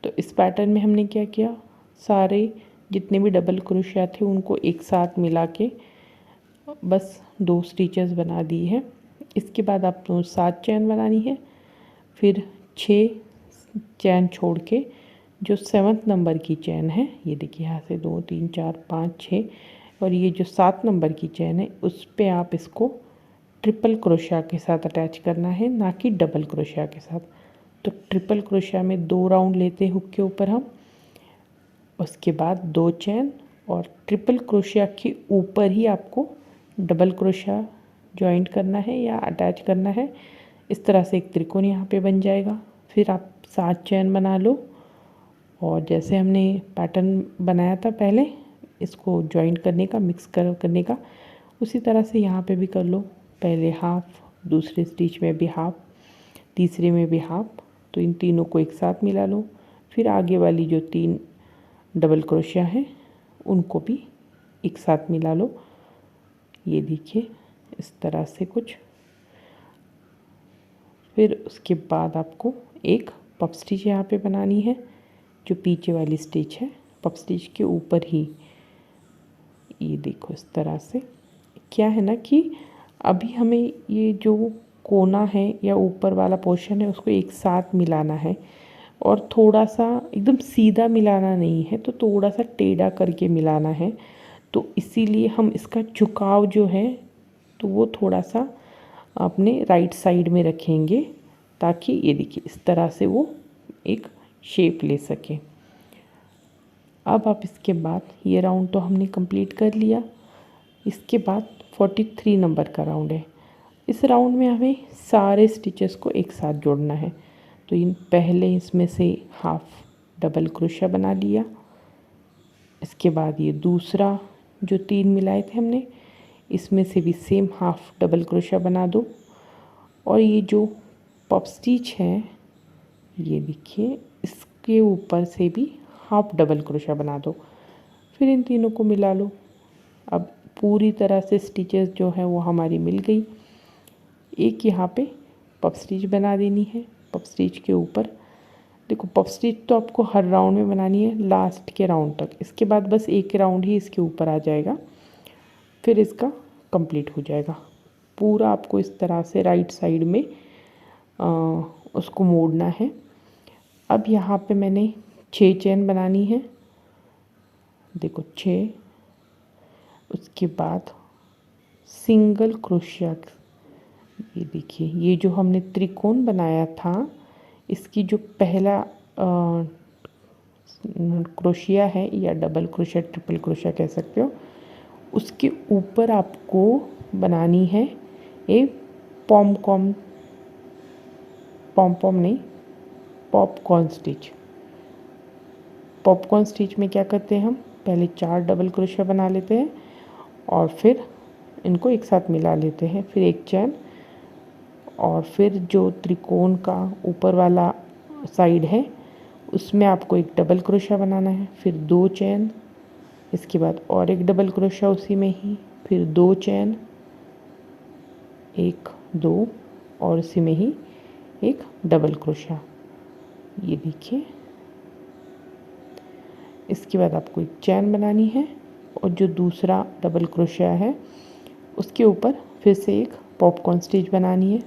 तो इस पैटर्न में हमने क्या किया, सारे जितने भी डबल क्रोशिया थे उनको एक साथ मिला के बस 2 स्टिचेस बना दी है। इसके बाद आपको 7 चैन बनानी है। फिर 6 चैन छोड़ के जो 7th नंबर की चैन है, ये देखिए यहाँ से 2 3 4 5 6, और ये जो 7 नंबर की चैन है उस पे आप इसको ट्रिपल क्रोशिया के साथ अटैच करना है, ना कि डबल क्रोशिया के साथ। तो ट्रिपल क्रोशिया में 2 राउंड लेते हैं हुक के ऊपर हम, उसके बाद 2 चैन, और ट्रिपल क्रोशिया के ऊपर ही आपको डबल क्रोशिया जॉइंट करना है या अटैच करना है। इस तरह से एक त्रिकोण यहाँ पे बन जाएगा। फिर आप 7 चैन बना लो, और जैसे हमने पैटर्न बनाया था पहले इसको जॉइंट करने का, मिक्स करने का, उसी तरह से यहाँ पे भी कर लो। पहले हाफ, दूसरे स्टिच में भी हाफ, तीसरे में भी हाफ। तो इन तीनों को एक साथ मिला लो। फिर आगे वाली जो 3 डबल क्रोशिया है उनको भी एक साथ मिला लो। ये देखिए इस तरह से कुछ। फिर उसके बाद आपको एक पफ स्टिच यहाँ पे बनानी है, जो पीछे वाली स्टिच है पफ स्टिच के ऊपर ही। ये देखो इस तरह से। क्या है ना कि अभी हमें ये जो कोना है या ऊपर वाला पोर्शन है उसको एक साथ मिलाना है, और थोड़ा सा एकदम सीधा मिलाना नहीं है, तो थोड़ा सा टेढ़ा करके मिलाना है। तो इसीलिए हम इसका झुकाव जो है तो वो थोड़ा सा अपने राइट साइड में रखेंगे, ताकि ये देखिए इस तरह से वो एक शेप ले सके। अब आप इसके बाद ये राउंड तो हमने कंप्लीट कर लिया। इसके बाद 43 नंबर का राउंड है। इस राउंड में हमें सारे स्टिचेस को एक साथ जोड़ना है। तो इन पहले इसमें से हाफ डबल क्रोशिया बना लिया। इसके बाद ये दूसरा जो 3 मिलाए थे हमने, इसमें से भी सेम हाफ डबल क्रोशिया बना दो। और ये जो पफ स्टिच है ये देखिए, इसके ऊपर से भी हाफ डबल क्रोशिया बना दो। फिर इन तीनों को मिला लो। अब पूरी तरह से स्टिचेस जो है वो हमारी मिल गई। एक यहाँ पे पफ स्टिच बना देनी है। पफ स्टिच के ऊपर देखो, पफ स्टिच तो आपको हर राउंड में बनानी है लास्ट के राउंड तक। इसके बाद बस एक राउंड ही इसके ऊपर आ जाएगा, फिर इसका कंप्लीट हो जाएगा। पूरा आपको इस तरह से राइट साइड में उसको मोड़ना है। अब यहाँ पे मैंने 6 चेन बनानी है। देखो 6, उसके बाद सिंगल क्रोशिया। ये देखिए ये जो हमने त्रिकोण बनाया था, इसकी जो पहला क्रोशिया है या डबल क्रोशिया, ट्रिपल क्रोशिया कह सकते हो, उसके ऊपर आपको बनानी है एक पॉम नहीं, पॉपकॉर्न स्टिच। पॉपकॉर्न स्टिच में क्या करते हैं, हम पहले 4 डबल क्रोशिया बना लेते हैं और फिर इनको एक साथ मिला लेते हैं, फिर एक चैन, और फिर जो त्रिकोण का ऊपर वाला साइड है उसमें आपको एक डबल क्रोशिया बनाना है, फिर 2 चैन, इसके बाद और एक डबल क्रोशिया उसी में ही, फिर 2 चैन, 1 2, और उसी में ही एक डबल क्रोशिया, ये देखिए। इसके बाद आपको एक चैन बनानी है और जो दूसरा डबल क्रोशिया है उसके ऊपर फिर से एक पॉपकॉर्न स्टिच बनानी है।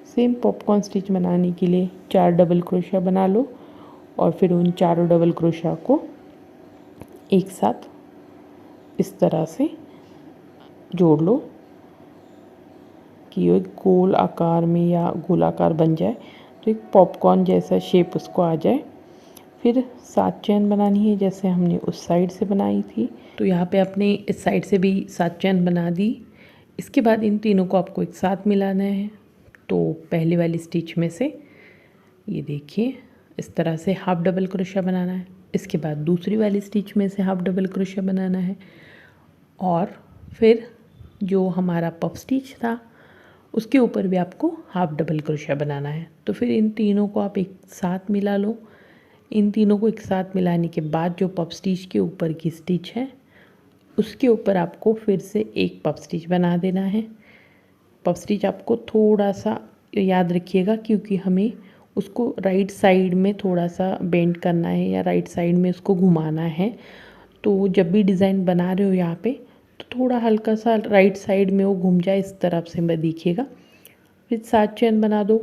सेम पॉपकॉर्न स्टिच बनाने के लिए 4 डबल क्रोशिया बना लो और फिर उन चारों डबल क्रोशिया को एक साथ इस तरह से जोड़ लो कि ये गोल आकार में या गोलाकार बन जाए, तो एक पॉपकॉर्न जैसा शेप उसको आ जाए। फिर 7 चैन बनानी है जैसे हमने उस साइड से बनाई थी। तो यहाँ पे आपने इस साइड से भी 7 चैन बना दी। इसके बाद इन तीनों को आपको एक साथ मिलाना है। तो पहले वाली स्टिच में से ये देखिए इस तरह से हाफ डबल क्रोशिया बनाना है। इसके बाद दूसरी वाली स्टिच में से हाफ डबल क्रोशिया बनाना है और फिर जो हमारा पफ स्टिच था उसके ऊपर भी आपको हाफ डबल क्रोशिया बनाना है। तो फिर इन तीनों को आप एक साथ मिला लो। इन तीनों को एक साथ मिलाने के बाद जो पफ स्टिच के ऊपर की स्टिच है उसके ऊपर आपको फिर से एक पफ स्टिच बना देना है। पफ स्टिच आपको थोड़ा सा याद रखिएगा क्योंकि हमें उसको राइट साइड में थोड़ा सा बेंड करना है या राइट साइड में उसको घुमाना है। तो जब भी डिज़ाइन बना रहे हो यहाँ पे तो थोड़ा हल्का सा राइट साइड में वो घूम जाए इस तरफ से मैं देखिएगा। फिर 7 चैन बना दो।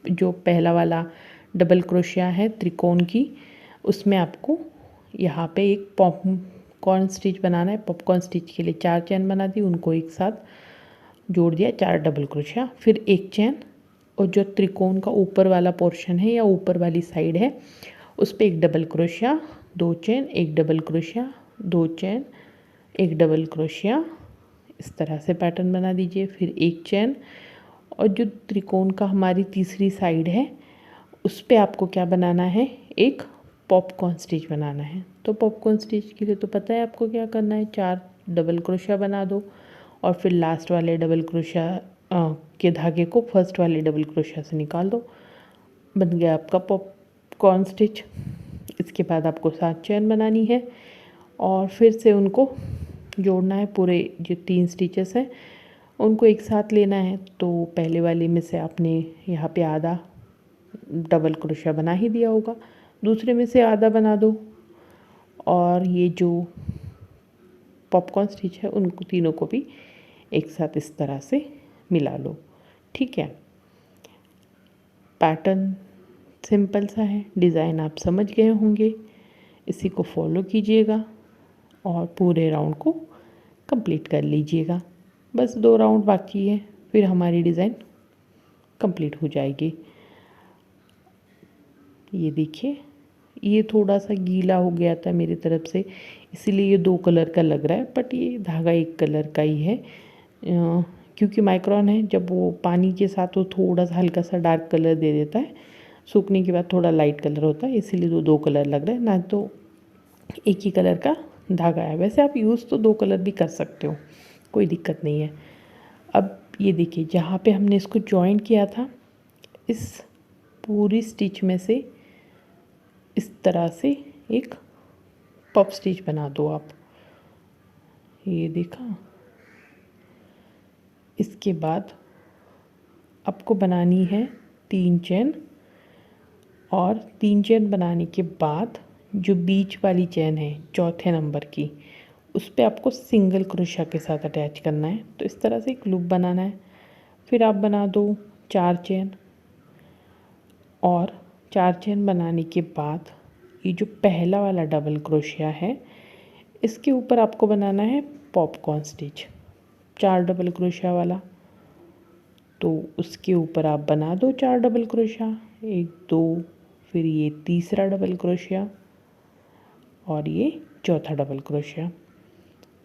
जो पहला वाला डबल क्रोशिया है त्रिकोण की उसमें आपको यहाँ पे एक पॉपकॉर्न स्टिच बनाना है। पॉपकॉर्न स्टिच के लिए 4 चैन बना दी, उनको एक साथ जोड़ दिया 4 डबल क्रोशिया, फिर एक चैन और जो त्रिकोण का ऊपर वाला पोर्शन है या ऊपर वाली साइड है उस पर एक डबल क्रोशिया, 2 चैन, एक डबल क्रोशिया, 2 चैन, एक डबल क्रोशिया, इस तरह से पैटर्न बना दीजिए। फिर एक चैन और जो त्रिकोण का हमारी तीसरी साइड है उस पे आपको क्या बनाना है, एक पॉपकॉर्न स्टिच बनाना है। तो पॉपकॉर्न स्टिच के लिए तो पता है आपको क्या करना है, 4 डबल क्रोशिया बना दो और फिर लास्ट वाले डबल क्रोशिया के धागे को फर्स्ट वाले डबल क्रोशिया से निकाल दो। बन गया आपका पॉपकॉर्न स्टिच। इसके बाद आपको 7 चैन बनानी है और फिर से उनको जोड़ना है। पूरे जो 3 स्टिचेस हैं उनको एक साथ लेना है। तो पहले वाले में से आपने यहाँ पे आधा डबल क्रोशिया बना ही दिया होगा, दूसरे में से आधा बना दो और ये जो पॉपकॉर्न स्टिच है उनको तीनों को भी एक साथ इस तरह से मिला लो। ठीक है, पैटर्न सिंपल सा है, डिज़ाइन आप समझ गए होंगे। इसी को फॉलो कीजिएगा और पूरे राउंड को कंप्लीट कर लीजिएगा। बस 2 राउंड बाकी है, फिर हमारी डिज़ाइन कंप्लीट हो जाएगी। ये देखिए ये थोड़ा सा गीला हो गया था मेरी तरफ से, इसीलिए ये 2 कलर का लग रहा है, बट ये धागा एक कलर का ही है क्योंकि माइक्रॉन है। जब वो पानी के साथ वो थोड़ा सा हल्का सा डार्क कलर दे देता है, सूखने के बाद थोड़ा लाइट कलर होता है, इसीलिए तो 2 कलर लग रहा है, ना तो एक ही कलर का धागा है। वैसे आप यूज़ तो 2 कलर भी कर सकते हो, कोई दिक्कत नहीं है। अब ये देखिए जहाँ पे हमने इसको जॉइन किया था इस पूरी स्टिच में से इस तरह से एक पफ स्टिच बना दो आप, ये देखा। इसके बाद आपको बनानी है 3 चैन और 3 चैन बनाने के बाद जो बीच वाली चैन है चौथे नंबर की उस पर आपको सिंगल क्रोशिया के साथ अटैच करना है। तो इस तरह से एक लूप बनाना है। फिर आप बना दो 4 चैन और 4 चैन बनाने के बाद ये जो पहला वाला डबल क्रोशिया है इसके ऊपर आपको बनाना है पॉपकॉर्न स्टिच 4 डबल क्रोशिया वाला। तो उसके ऊपर आप बना दो 4 डबल क्रोशिया, 1 2, फिर ये तीसरा डबल क्रोशिया और ये चौथा डबल क्रोशिया।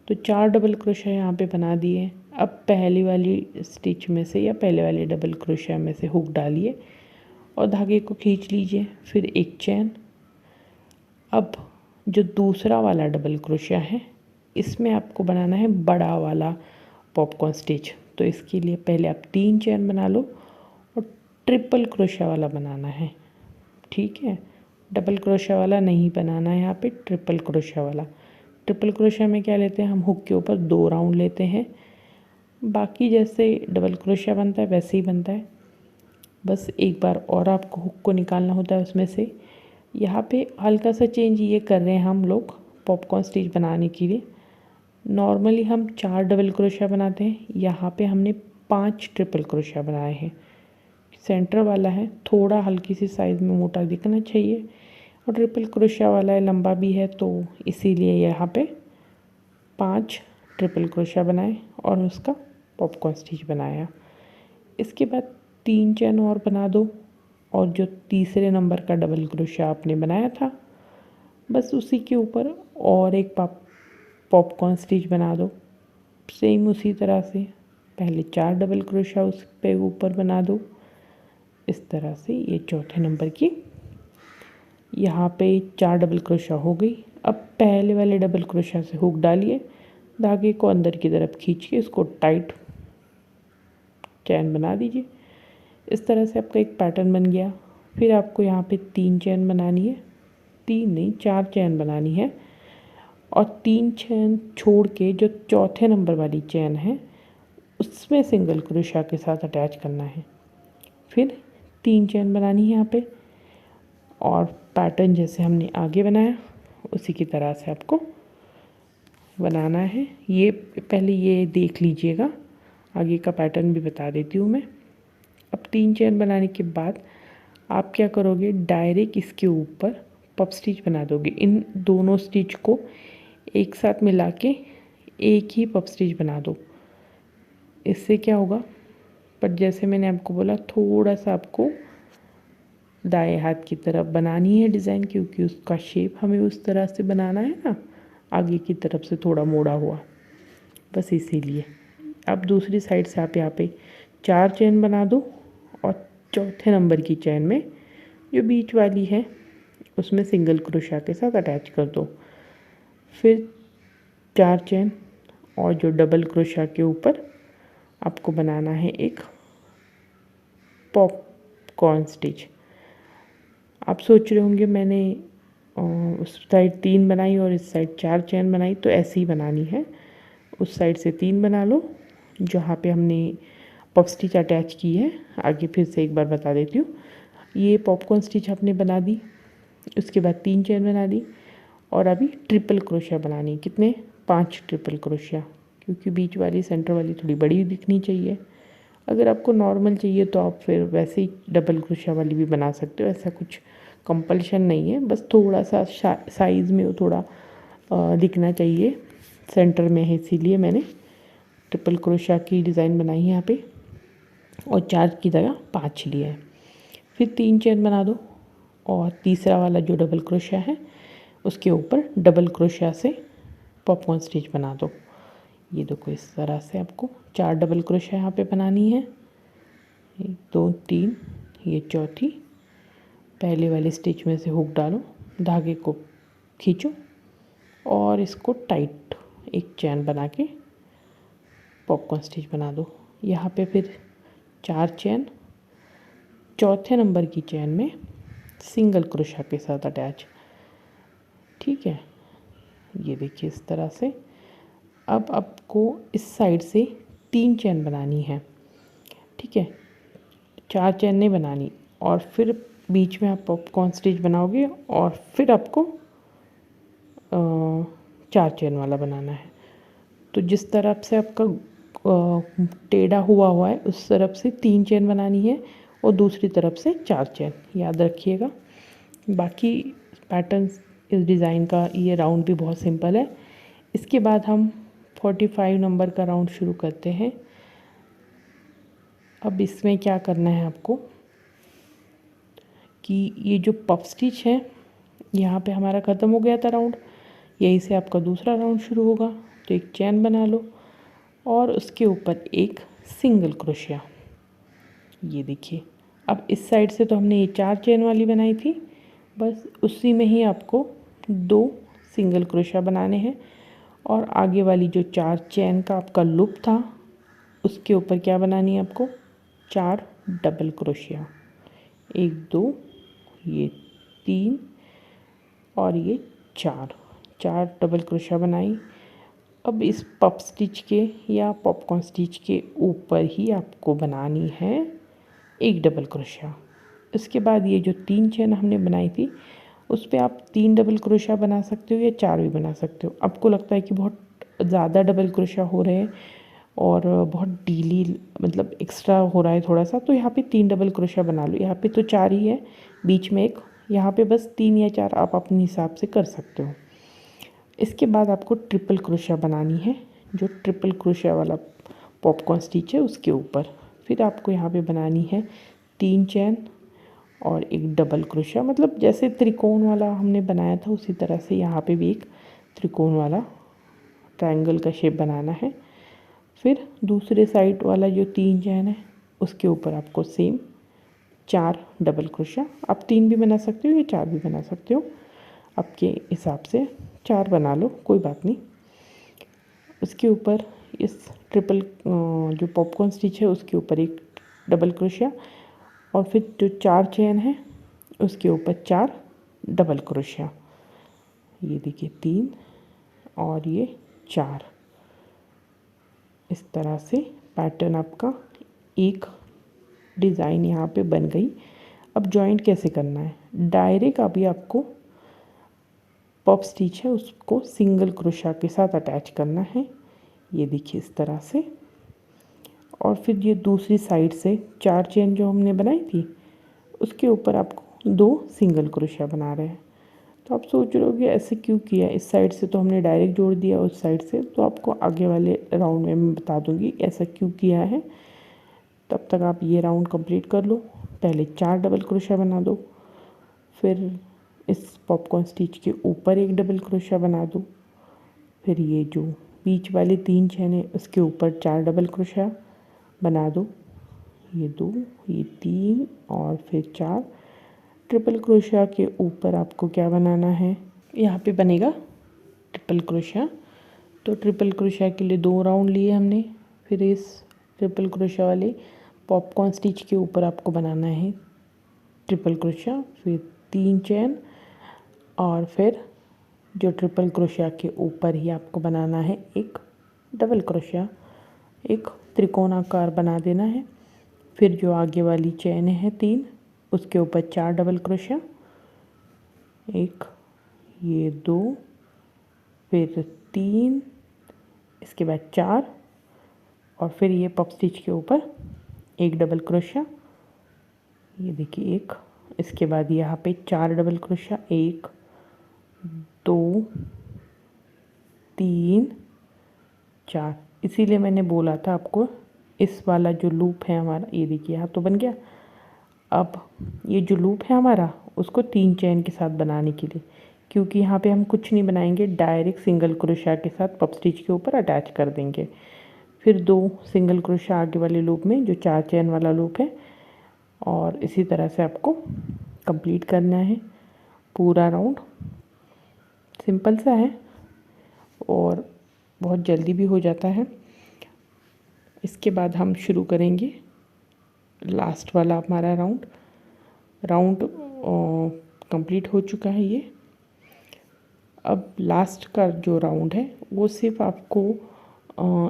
तो 4 डबल क्रोशिया यहाँ पे बना दिए। अब पहली वाली स्टिच में से या पहले वाले डबल क्रोशिया में से हुक डालिए और धागे को खींच लीजिए, फिर एक चैन। अब जो दूसरा वाला डबल क्रोशिया है इसमें आपको बनाना है बड़ा वाला पॉपकॉर्न स्टिच। तो इसके लिए पहले आप 3 चैन बना लो और ट्रिपल क्रोशिया वाला बनाना है। ठीक है, डबल क्रोशिया वाला नहीं बनाना है यहाँ पे, ट्रिपल क्रोशिया वाला। ट्रिपल क्रोशिया में क्या लेते हैं हम, हुक के ऊपर 2 राउंड लेते हैं। बाकी जैसे डबल क्रोशिया बनता है वैसे ही बनता है। बस एक बार और आपको हुक को निकालना होता है उसमें से। यहाँ पे हल्का सा चेंज ये कर रहे हैं हम लोग पॉपकॉर्न स्टिच बनाने के लिए। नॉर्मली हम 4 डबल क्रोशिया बनाते हैं, यहाँ पे हमने 5 ट्रिपल क्रोशिया बनाए हैं। सेंटर वाला है थोड़ा हल्की सी साइज़ में मोटा दिखना चाहिए, और ट्रिपल क्रोशिया वाला है लंबा भी है, तो इसीलिए यहाँ पे 5 ट्रिपल क्रोशिया बनाए और उसका पॉपकॉर्न स्टिच बनाया। इसके बाद 3 चेन और बना दो, और जो तीसरे नंबर का डबल क्रोशिया आपने बनाया था बस उसी के ऊपर और एक पॉपकॉर्न स्टिच बना दो। सेम उसी तरह से पहले 4 डबल क्रोशिया उस पे ऊपर बना दो। इस तरह से ये चौथे नंबर की यहाँ पे 4 डबल क्रोशिया हो गई। अब पहले वाले डबल क्रोशिया से हुक डालिए, धागे को अंदर की तरफ खींच के इसको टाइट चैन बना दीजिए। इस तरह से आपका एक पैटर्न बन गया। फिर आपको यहाँ पे 3 चैन बनानी है, 3 नहीं 4 चैन बनानी है, और 3 चैन छोड़ के जो चौथे नंबर वाली चैन है उसमें सिंगल क्रोशिया के साथ अटैच करना है। फिर 3 चैन बनानी है यहाँ पे, और पैटर्न जैसे हमने आगे बनाया उसी की तरह से आपको बनाना है। ये पहले ये देख लीजिएगा, आगे का पैटर्न भी बता देती हूँ मैं। अब 3 चैन बनाने के बाद आप क्या करोगे, डायरेक्ट इसके ऊपर पफ स्टिच बना दोगे। इन दोनों स्टिच को एक साथ मिला के एक ही पफ स्टिच बना दो। इससे क्या होगा, पर जैसे मैंने आपको बोला थोड़ा सा आपको दाएं हाथ की तरफ बनानी है डिज़ाइन, क्योंकि उसका शेप हमें उस तरह से बनाना है ना, आगे की तरफ से थोड़ा मोड़ा हुआ, बस इसीलिए। अब दूसरी साइड से आप यहाँ पे 4 चेन बना दो, और चौथे नंबर की चेन में जो बीच वाली है उसमें सिंगल क्रोशिया के साथ अटैच कर दो। फिर 4 चेन, और जो डबल क्रोशिया के ऊपर आपको बनाना है एक पॉपकॉर्न स्टिच। आप सोच रहे होंगे मैंने उस साइड 3 बनाई और इस साइड 4 चेन बनाई, तो ऐसे ही बनानी है। उस साइड से 3 बना लो जहाँ पे हमने पफ स्टिच अटैच की है। आगे फिर से एक बार बता देती हूँ, ये पॉपकॉर्न स्टिच आपने बना दी, उसके बाद 3 चेन बना दी, और अभी ट्रिपल क्रोशिया बनानी। कितने, 5 ट्रिपल क्रोशिया, क्योंकि बीच वाली सेंटर वाली थोड़ी बड़ी दिखनी चाहिए। अगर आपको नॉर्मल चाहिए तो आप फिर वैसे ही डबल क्रोशिया वाली भी बना सकते हो, ऐसा कुछ कंपल्शन नहीं है। बस थोड़ा सा साइज़ में वो थोड़ा दिखना चाहिए, सेंटर में है इसीलिए मैंने ट्रिपल क्रोशिया की डिज़ाइन बनाई है यहाँ पे, और 4 की जगह 5 लिए है। फिर 3 चेन बना दो, और तीसरा वाला जो डबल क्रोशिया है उसके ऊपर डबल क्रोशिया से पॉपकॉर्न स्टिच बना दो। ये देखो इस तरह से आपको 4 डबल क्रोशिया यहाँ पे बनानी है। 1 2 3, ये चौथी। पहले वाले स्टिच में से हुक डालो, धागे को खींचो और इसको टाइट एक चैन बना के पॉपकॉर्न स्टिच बना दो। यहाँ पे फिर 4 चैन, चौथे नंबर की चैन में सिंगल क्रोशिया के साथ अटैच। ठीक है, ये देखिए इस तरह से। अब आपको इस साइड से 3 चैन बनानी है, ठीक है, 4 चैन नहीं बनानी। और फिर बीच में आप पॉपकॉर्न स्टिच बनाओगे, और फिर आपको 4 चैन वाला बनाना है। तो जिस तरफ से आपका टेढ़ा हुआ है उस तरफ से 3 चैन बनानी है, और दूसरी तरफ से 4 चैन, याद रखिएगा। बाकी पैटर्न इस डिज़ाइन का ये राउंड भी बहुत सिंपल है। इसके बाद हम 45 नंबर का राउंड शुरू करते हैं। अब इसमें क्या करना है आपको कि ये जो पफ स्टिच है यहाँ पे हमारा ख़त्म हो गया था राउंड, यहीं से आपका दूसरा राउंड शुरू होगा। तो एक चैन बना लो और उसके ऊपर एक सिंगल क्रोशिया। ये देखिए, अब इस साइड से तो हमने ये 4 चैन वाली बनाई थी, बस उसी में ही आपको 2 सिंगल क्रोशिया बनाने हैं, और आगे वाली जो 4 चैन का आपका लूप था उसके ऊपर क्या बनानी है आपको, 4 डबल क्रोशिया। 1 2, ये 3 और ये 4 डबल क्रोशिया बनाई। अब इस पफ स्टिच के या पॉपकॉर्न स्टिच के ऊपर ही आपको बनानी है एक डबल क्रोशिया। इसके बाद ये जो 3 चेन हमने बनाई थी उस पर आप 3 डबल क्रोशिया बना सकते हो या 4 भी बना सकते हो। आपको लगता है कि बहुत ज़्यादा डबल क्रोशिया हो रहे हैं और बहुत डीली मतलब एक्स्ट्रा हो रहा है थोड़ा सा, तो यहाँ पे 3 डबल क्रोशिया बना लो। यहाँ पे तो 4 ही है, बीच में एक, यहाँ पे बस 3 या 4 आप अपने हिसाब से कर सकते हो। इसके बाद आपको ट्रिपल क्रोशिया बनानी है, जो ट्रिपल क्रोशिया वाला पॉपकॉर्न स्टिच है उसके ऊपर। फिर आपको यहाँ पे बनानी है 3 चेन और एक डबल क्रोशिया, मतलब जैसे त्रिकोण वाला हमने बनाया था उसी तरह से यहाँ पे भी एक त्रिकोण वाला ट्रायंगल का शेप बनाना है। फिर दूसरे साइड वाला जो 3 चेन है उसके ऊपर आपको सेम 4 डबल क्रोशिया, आप 3 भी बना सकते हो या 4 भी बना सकते हो, आपके हिसाब से 4 बना लो, कोई बात नहीं। उसके ऊपर इस ट्रिपल जो पॉपकॉर्न स्टिच है उसके ऊपर एक डबल क्रोशिया और फिर जो 4 चेन है उसके ऊपर 4 डबल क्रोशिया। ये देखिए 3 और ये 4। इस तरह से पैटर्न आपका एक डिज़ाइन यहाँ पे बन गई। अब जॉइंट कैसे करना है, डायरेक्ट अभी आपको पॉप स्टिच है उसको सिंगल क्रोशिया के साथ अटैच करना है, ये देखिए इस तरह से। और फिर ये दूसरी साइड से 4 चेन जो हमने बनाई थी उसके ऊपर आपको 2 सिंगल क्रोशिया बना रहे हैं। तो आप सोच रहे हो कि ऐसे क्यों किया, इस साइड से तो हमने डायरेक्ट जोड़ दिया उस साइड से, तो आपको आगे वाले राउंड में मैं बता दूंगी ऐसा क्यों किया है। तब तक आप ये राउंड कंप्लीट कर लो। पहले 4 डबल क्रोशिया बना दो, फिर इस पॉपकॉर्न स्टिच के ऊपर एक डबल क्रोशिया बना दो, फिर ये जो बीच वाली 3 चेन है उसके ऊपर 4 डबल क्रोशिया बना दो, ये 2 ये 3 और फिर 4। ट्रिपल क्रोशिया के ऊपर आपको क्या बनाना है, यहाँ पे बनेगा ट्रिपल क्रोशिया। तो ट्रिपल क्रोशिया के लिए 2 राउंड लिए हमने। फिर इस ट्रिपल क्रोशिया वाले पॉपकॉर्न स्टिच के ऊपर आपको बनाना है ट्रिपल क्रोशिया, फिर 3 चेन और फिर जो ट्रिपल क्रोशिया के ऊपर ही आपको बनाना है एक डबल क्रोशिया, एक त्रिकोणाकार बना देना है। फिर जो आगे वाली चेन है 3 उसके ऊपर 4 डबल क्रोशिया, एक, ये 2, फिर 3, इसके बाद 4 और फिर ये पॉप स्टिच के ऊपर एक डबल क्रोशिया, ये देखिए एक। इसके बाद यहाँ पे 4 डबल क्रोशिया, 1 2 3 4। इसीलिए मैंने बोला था आपको इस वाला जो लूप है हमारा, ये देखिए यहाँ तो बन गया। अब ये जो लूप है हमारा उसको 3 चेन के साथ बनाने के लिए, क्योंकि यहाँ पे हम कुछ नहीं बनाएंगे, डायरेक्ट सिंगल क्रोशिया के साथ पॉप स्टिच के ऊपर अटैच कर देंगे। फिर 2 सिंगल क्रोशिया आगे वाले लूप में जो 4 चेन वाला लूप है, और इसी तरह से आपको कंप्लीट करना है पूरा राउंड। सिंपल सा है और बहुत जल्दी भी हो जाता है। इसके बाद हम शुरू करेंगे लास्ट वाला हमारा राउंड कंप्लीट हो चुका है ये। अब लास्ट का जो राउंड है वो सिर्फ आपको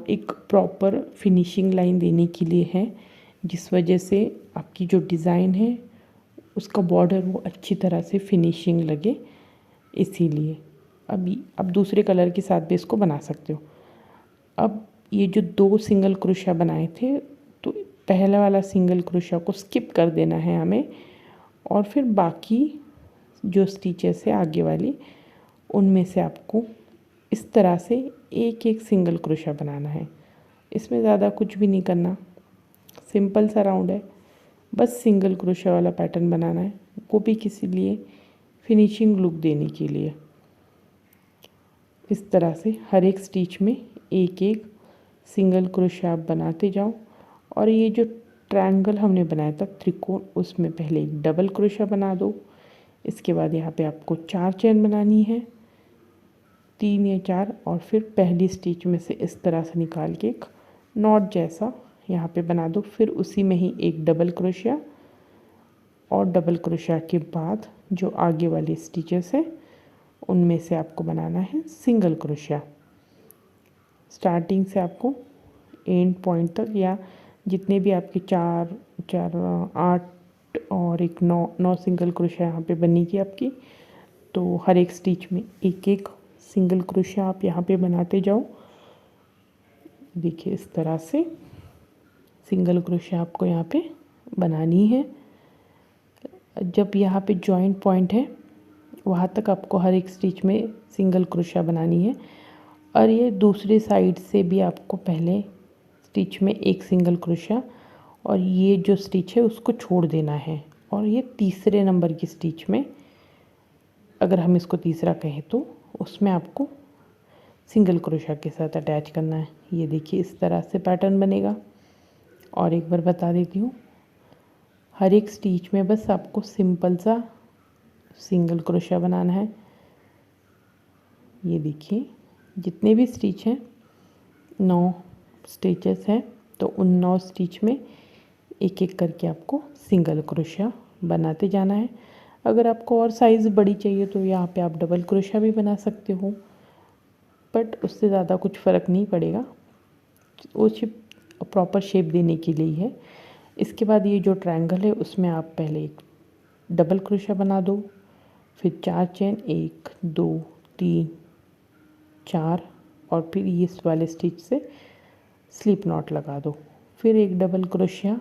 एक प्रॉपर फिनिशिंग लाइन देने के लिए है, जिस वजह से आपकी जो डिज़ाइन है उसका बॉर्डर वो अच्छी तरह से फिनिशिंग लगे, इसीलिए। अभी आप दूसरे कलर के साथ भी इसको बना सकते हो। अब ये जो 2 सिंगल क्रोशिया बनाए थे, तो पहला वाला सिंगल क्रोशिया को स्किप कर देना है हमें, और फिर बाकी जो स्टिचेस है आगे वाली उनमें से आपको इस तरह से एक एक सिंगल क्रोशिया बनाना है। इसमें ज़्यादा कुछ भी नहीं करना, सिंपल सा राउंड है, बस सिंगल क्रोशिया वाला पैटर्न बनाना है, वो भी किसी लिए फिनिशिंग लुक देने के लिए। इस तरह से हर एक स्टिच में एक एक सिंगल क्रोशिया आप बनाते जाओ। और ये जो ट्रायंगल हमने बनाया था त्रिकोण, उसमें पहले एक डबल क्रोशिया बना दो। इसके बाद यहाँ पे आपको 4 चेन बनानी है, 3 या 4, और फिर पहली स्टिच में से इस तरह से निकाल के एक नॉट जैसा यहाँ पे बना दो। फिर उसी में ही एक डबल क्रोशिया, और डबल क्रोशिया के बाद जो आगे वाली स्टिचेस है उनमें से आपको बनाना है सिंगल क्रोशिया। स्टार्टिंग से आपको एंड पॉइंट तक, या जितने भी आपके 4 8 और एक 9 सिंगल क्रोशिया यहाँ पे बनेगी आपकी। तो हर एक स्टिच में एक एक सिंगल क्रोशिया आप यहाँ पे बनाते जाओ। देखिए इस तरह से सिंगल क्रोशिया आपको यहाँ पे बनानी है। जब यहाँ पे जॉइंट पॉइंट है वहाँ तक आपको हर एक स्टिच में सिंगल क्रोशिया बनानी है। और ये दूसरी साइड से भी आपको पहले स्टिच में एक सिंगल क्रोशिया और ये जो स्टिच है उसको छोड़ देना है। और ये तीसरे नंबर की स्टिच में, अगर हम इसको तीसरा कहें तो, उसमें आपको सिंगल क्रोशिया के साथ अटैच करना है। ये देखिए इस तरह से पैटर्न बनेगा। और एक बार बता देती हूँ, हर एक स्टिच में बस आपको सिंपल सा सिंगल क्रोशिया बनाना है। ये देखिए जितने भी स्टिच हैं 9 स्टिचेस हैं, तो उन 9 स्टिच में एक एक करके आपको सिंगल क्रोशिया बनाते जाना है। अगर आपको और साइज़ बड़ी चाहिए तो यहाँ पे आप डबल क्रोशिया भी बना सकते हो, बट उससे ज़्यादा कुछ फ़र्क नहीं पड़ेगा, वो सिर्फ प्रॉपर शेप देने के लिए है। इसके बाद ये जो ट्रायंगल है उसमें आप पहले एक डबल क्रोशिया बना दो, फिर 4 चेन 1 2 3 4 और फिर इस वाले स्टिच से स्लिप नॉट लगा दो, फिर एक डबल क्रोशिया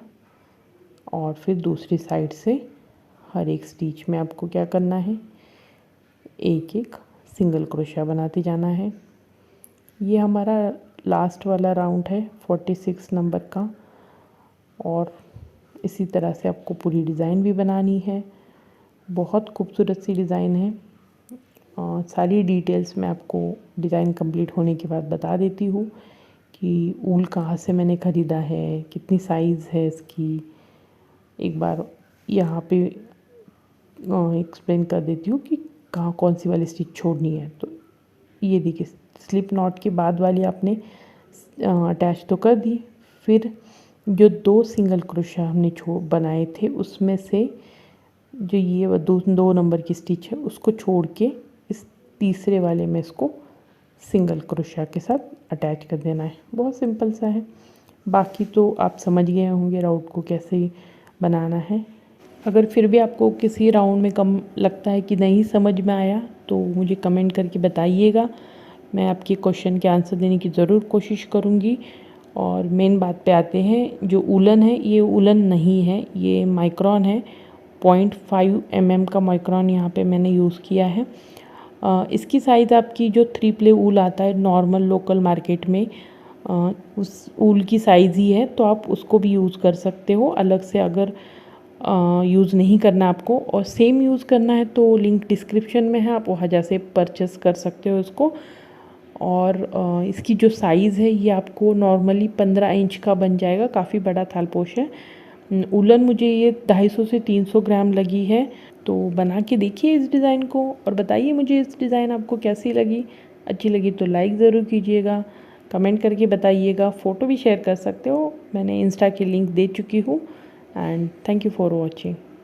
और फिर दूसरी साइड से हर एक स्टिच में आपको क्या करना है, एक एक सिंगल क्रोशिया बनाते जाना है। ये हमारा लास्ट वाला राउंड है 46 नंबर का। और इसी तरह से आपको पूरी डिज़ाइन भी बनानी है। बहुत खूबसूरत सी डिज़ाइन है। सारी डिटेल्स मैं आपको डिज़ाइन कंप्लीट होने के बाद बता देती हूँ कि ऊल कहाँ से मैंने ख़रीदा है, कितनी साइज़ है इसकी। एक बार यहाँ पे एक्सप्लेन कर देती हूँ कि कहाँ कौन सी वाली स्टिच छोड़नी है। तो ये देखिए स्लिप नॉट के बाद वाली आपने अटैच तो कर दी, फिर जो 2 सिंगल क्रोशिया हमने बनाए थे उसमें से जो ये 2 नंबर की स्टिच है उसको छोड़ के इस तीसरे वाले में इसको सिंगल क्रोशिया के साथ अटैच कर देना है। बहुत सिंपल सा है। बाकी तो आप समझ गए होंगे राउंड को कैसे बनाना है। अगर फिर भी आपको किसी राउंड में कम लगता है कि नहीं समझ में आया तो मुझे कमेंट करके बताइएगा। मैं आपके क्वेश्चन के आंसर देने की ज़रूर कोशिश करूँगी। और मेन बात पे आते हैं, जो उलन है ये उलन नहीं है, ये माइक्रॉन है। 0.5 mm का माइक्रॉन यहाँ पे मैंने यूज़ किया है। इसकी साइज़ आपकी जो 3 प्ले ऊल आता है नॉर्मल लोकल मार्केट में, उस ऊल की साइज़ ही है, तो आप उसको भी यूज़ कर सकते हो। अलग से अगर यूज़ नहीं करना आपको और सेम यूज़ करना है तो लिंक डिस्क्रिप्शन में है, आप वहाँ जाके परचेस कर सकते हो इसको। और इसकी जो साइज़ है ये आपको नॉर्मली 15 इंच का बन जाएगा। काफ़ी बड़ा थालपोश है। उलन मुझे ये 250 से 300 ग्राम लगी है। तो बना के देखिए इस डिज़ाइन को और बताइए मुझे इस डिज़ाइन आपको कैसी लगी। अच्छी लगी तो लाइक ज़रूर कीजिएगा, कमेंट करके बताइएगा, फ़ोटो भी शेयर कर सकते हो। मैंने इंस्टा की लिंक दे चुकी हूँ। And thank you for watching.